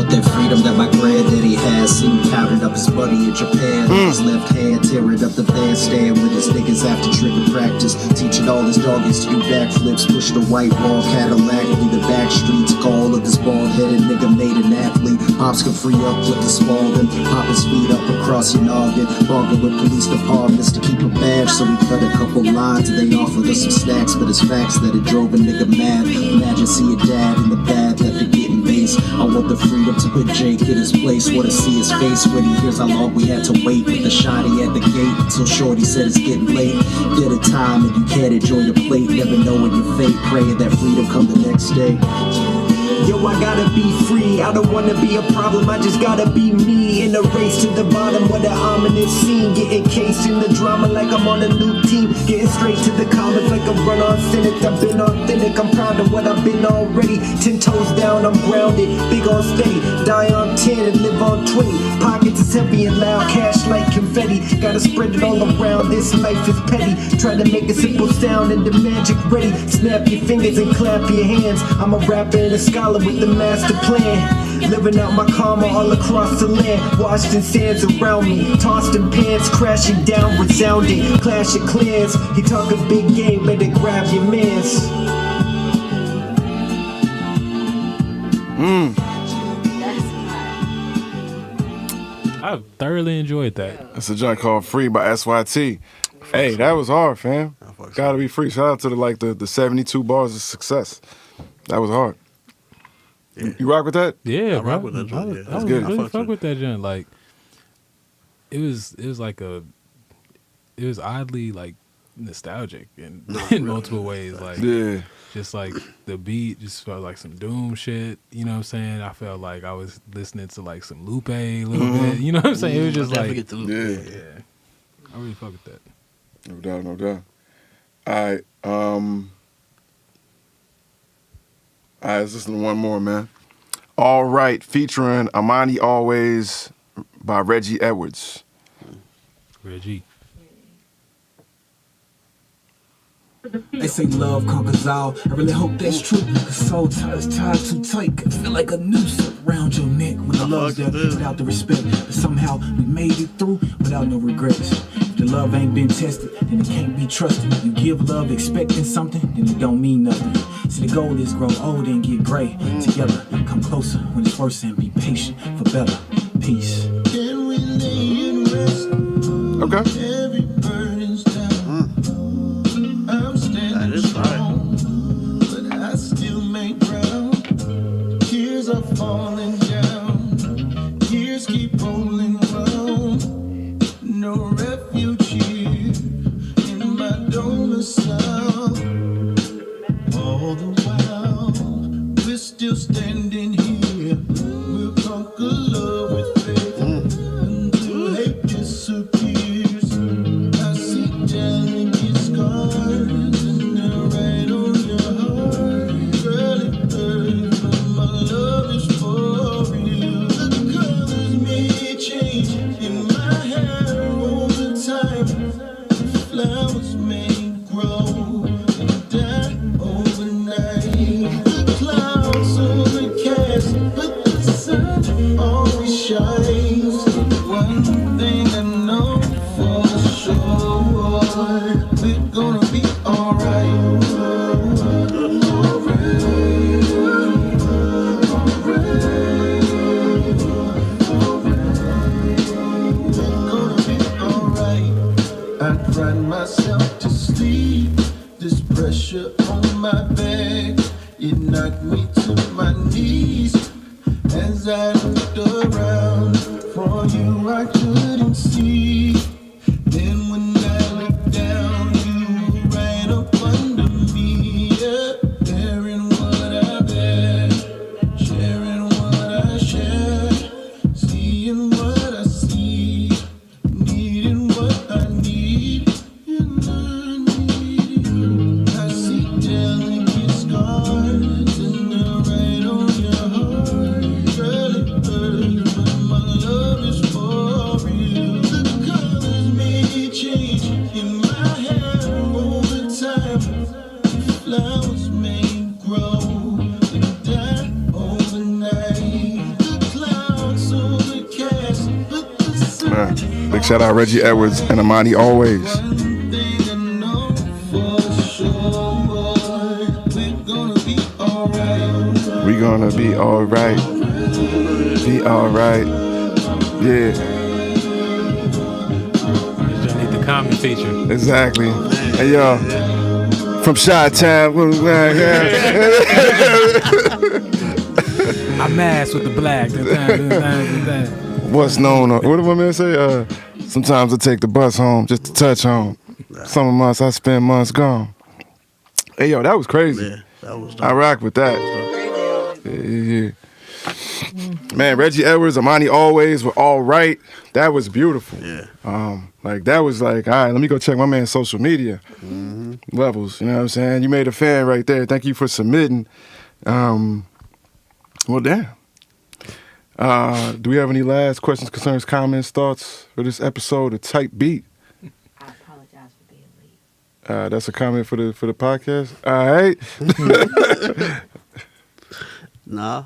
That freedom that my granddaddy had. Seen him counting up his money in Japan. His left hand tearing up the bandstand with his niggas after trigger practice. Teaching all his doggies to do backflips. Pushing a white wall Cadillac through the back streets. Call of this bald-headed nigga made an athlete. Pops can free up with the Spalding. Pop his feet up across your noggin. Bargain with police departments to keep a badge. So we cut a couple lines and they offered us some snacks. But it's facts that it drove a nigga mad. Imagine seeing dad in the bad left it getting base. I want the freedom to put Jake in his place. Wanna see his face when he hears how long we had to wait. With the shotty at the gate until Shorty said it's getting late. Get a time and you can't enjoy your plate. Never knowing your fate, praying that freedom come the next day. Yo, I gotta be free, I don't wanna be a problem, I just gotta be me. In a race to the bottom with an ominous scene. Getting cased in the drama like I'm on a new team. Getting straight to the comments like a run-on Senate. I've been authentic, I'm proud of what I've been already. 10 toes down, I'm grounded, big on steady. Die on 10 and live on 20. Pockets is heavy and loud, cash like confetti. Gotta spread it all around, this life is petty. Try to make a simple sound and the magic ready. Snap your fingers and clap your hands. I'm a rapper and a scholar with the master plan. Living out my karma all across the land. Washed in sands around me. Tossed in pants, crashing down, resounding. Clash of clans. He talk a big game, better grab your mans. I thoroughly enjoyed that. That's a joint called Free by SYT. Hey, that was hard, fam. Gotta be free. Shout out to the 72 bars of success. That was hard. Yeah. You rock with that? Yeah, I bro. rock with that joint, yeah. I was good. really fuck with that joint. Like, it was like it was oddly like nostalgic in multiple ways. Like, Yeah. just like the beat just felt like some Doom shit. You know what I'm saying? I felt like I was listening to like some Lupe a little bit. You know what I'm saying? It was just like, get the loop. Yeah. yeah. I really fuck with that. No doubt, no doubt. All right, let's listen to one more, man. All Right, featuring Amani Always by Reggie Edwards. Reggie. They say love conquers all. I really hope that's true. Cause soul ties tied too tight. Can feel like a noose around your neck when the love's there without the respect. But somehow we made it through without no regrets. If the love ain't been tested, then it can't be trusted. You give love expecting something, then it don't mean nothing. See, the goal is grow old and get gray. Together, come closer when it's worse and be patient for better. Peace. Okay. That is right. But I still make ground. Tears are falling down. Tears keep rolling round. No refuge here in my domicile. All the while, we're still standing here. We'll conquer love with faith until hate disappears. I see delicate scars. Myself to sleep, this pressure on my back, it knocked me to my knees. As I looked around for you, I couldn't see. Then when I looked down, you ran up under me, yeah, bearing what I've had. Shout out Reggie Edwards and Amani Always. One thing I know for sure, we're gonna be alright. We gonna be alright. Be alright. Yeah, You need the comment feature. exactly. Hey yo, from Chi-Town. I mask with the black. What's known? What did my man say? Sometimes I take the bus home just to touch home. Some months I spend months gone. Hey yo, that was crazy. Yeah, that was I rock with that. Yeah. Man, Reggie Edwards, Amani Always were all right. That was beautiful. Yeah. Like that was like, all right, let me go check my man's social media levels. You know what I'm saying? You made a fan right there. Thank you for submitting. Well, damn. Do we have any last questions, concerns, comments, thoughts for this episode of Type Beat? I apologize for being late. That's a comment for the podcast. All right. Nah.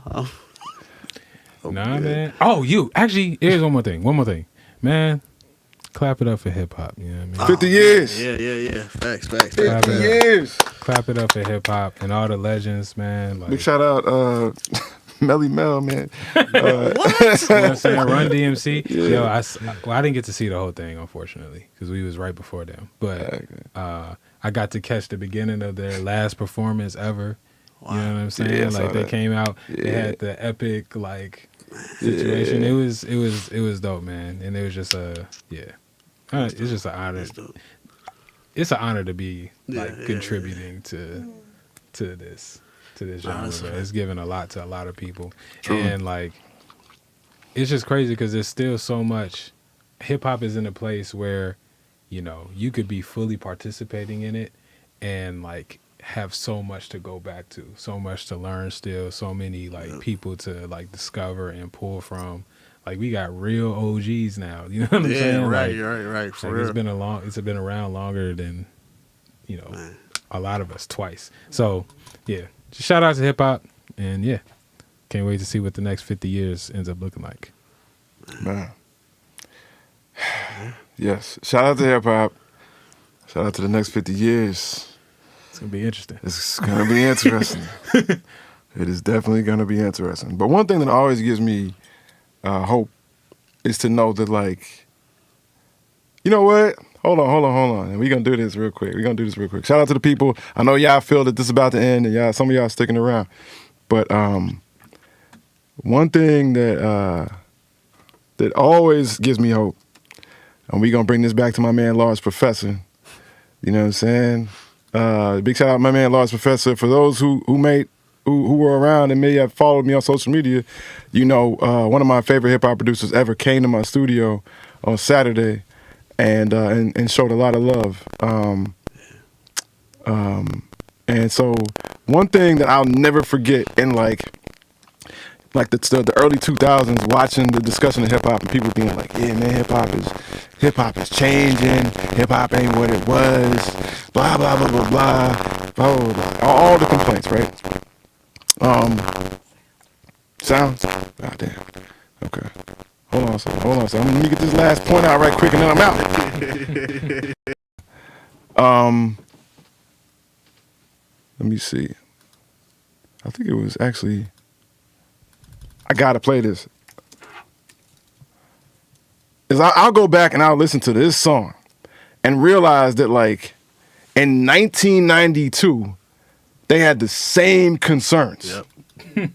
Nah, man. Oh, you. Actually, here's one more thing. Man, clap it up for hip hop. You know what I mean? 50 years. Yeah. Facts. 50 Clap it up. years. Clap it up for hip hop and all the legends, man. Like, Big shout out Melly Mel, man. you know what I'm saying? Run DMC. Yo, I didn't get to see the whole thing, unfortunately, because we was right before them. But I got to catch the beginning of their last performance ever. You know what I'm saying? Yeah, I saw like they that. came out, they had the epic like situation. Yeah. It was dope, man. And it was just it's just an honor. It's an honor to be like contributing to this genre. Man. It's given a lot to a lot of people. True. And like it's just crazy because there's still so much. Hip hop is in a place where, you know, you could be fully participating in it and like have so much to go back to, so much to learn still, so many like people to like discover and pull from. Like we got real OGs now, you know what I'm saying? Right. Like, For like real. it's been around longer than, you know, a lot of us twice. So yeah, just shout out to hip hop, and yeah, can't wait to see what the next 50 years ends up looking like. Man. Yes. Shout out to hip hop. Shout out to the next 50 years. It's gonna be interesting. It's gonna be interesting. It is definitely gonna be interesting. But one thing that always gives me hope is to know that, like, you know what? Hold on. And we're gonna do this real quick. Shout out to the people. I know y'all feel that this is about to end, and some of y'all sticking around. But one thing that always gives me hope, and we're gonna bring this back to my man Large Professor. You know what I'm saying? Big shout out to my man Large Professor. For those who were around and may have followed me on social media, you know, one of my favorite hip hop producers ever came to my studio on Saturday and showed a lot of love. And so one thing that I'll never forget in like the early 2000s, watching the discussion of hip hop and people being like, yeah, man, hip hop is changing. Hip hop ain't what it was. Blah, blah, blah, blah, blah. Blah, blah, blah. All the complaints, right? Sounds? God damn. Okay. Hold on a second. Let me get this last point out right quick and then I'm out. Let me see. I think it was actually, I gotta play this. I'll go back and I'll listen to this song and realize that, like, in 1992, they had the same concerns. Yep.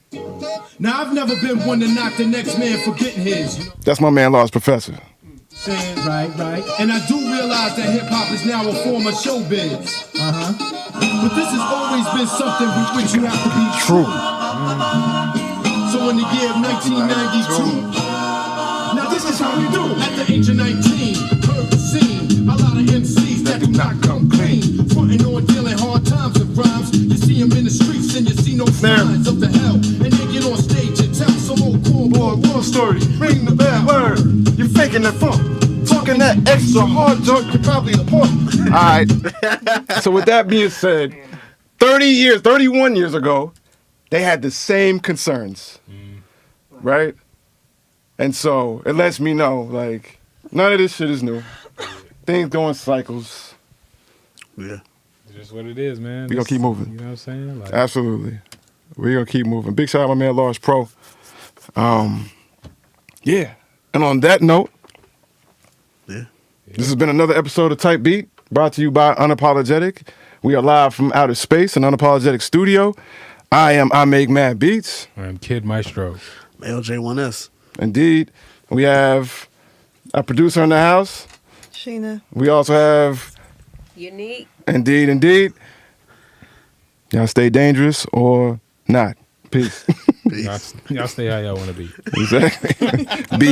Now, I've never been one to knock the next man for getting his. You know? That's my man, Large Professor. Saying right. And I do realize that hip hop is now a form of showbiz. But this has always been something with which you have to be True. So in the year of 1992, now this is how we do. At the age of 19, heard the scene. A lot of MCs that do not come clean. Fronting on dealing hard times with rhymes. You see them in the streets and you see no signs of the hell. And they get on stage and tell some old cool boy war story. Ring the bell. Word. You're faking that funk. Talking that extra hard junk, you're probably a punk. All right. So with that being said, 31 years ago, they had the same concerns, right? And so it lets me know, like, None of this shit is new. Things go in cycles. Yeah. It's just what it is, man. We gonna keep moving. You know what I'm saying? Like, Absolutely. We're gonna keep moving. Big shout out to my man Large Pro. Yeah. And on that note, Yeah. this has been another episode of Type Beat, brought to you by Unapologetic. We are live from outer space in Unapologetic Studio. I make mad beats. I'm Kid Maestro. LJ1S. Indeed. We have a producer in the house. Sheena. We also have Unique. Indeed. Y'all stay dangerous or not. Peace. Y'all stay how y'all want to be. Exactly. Be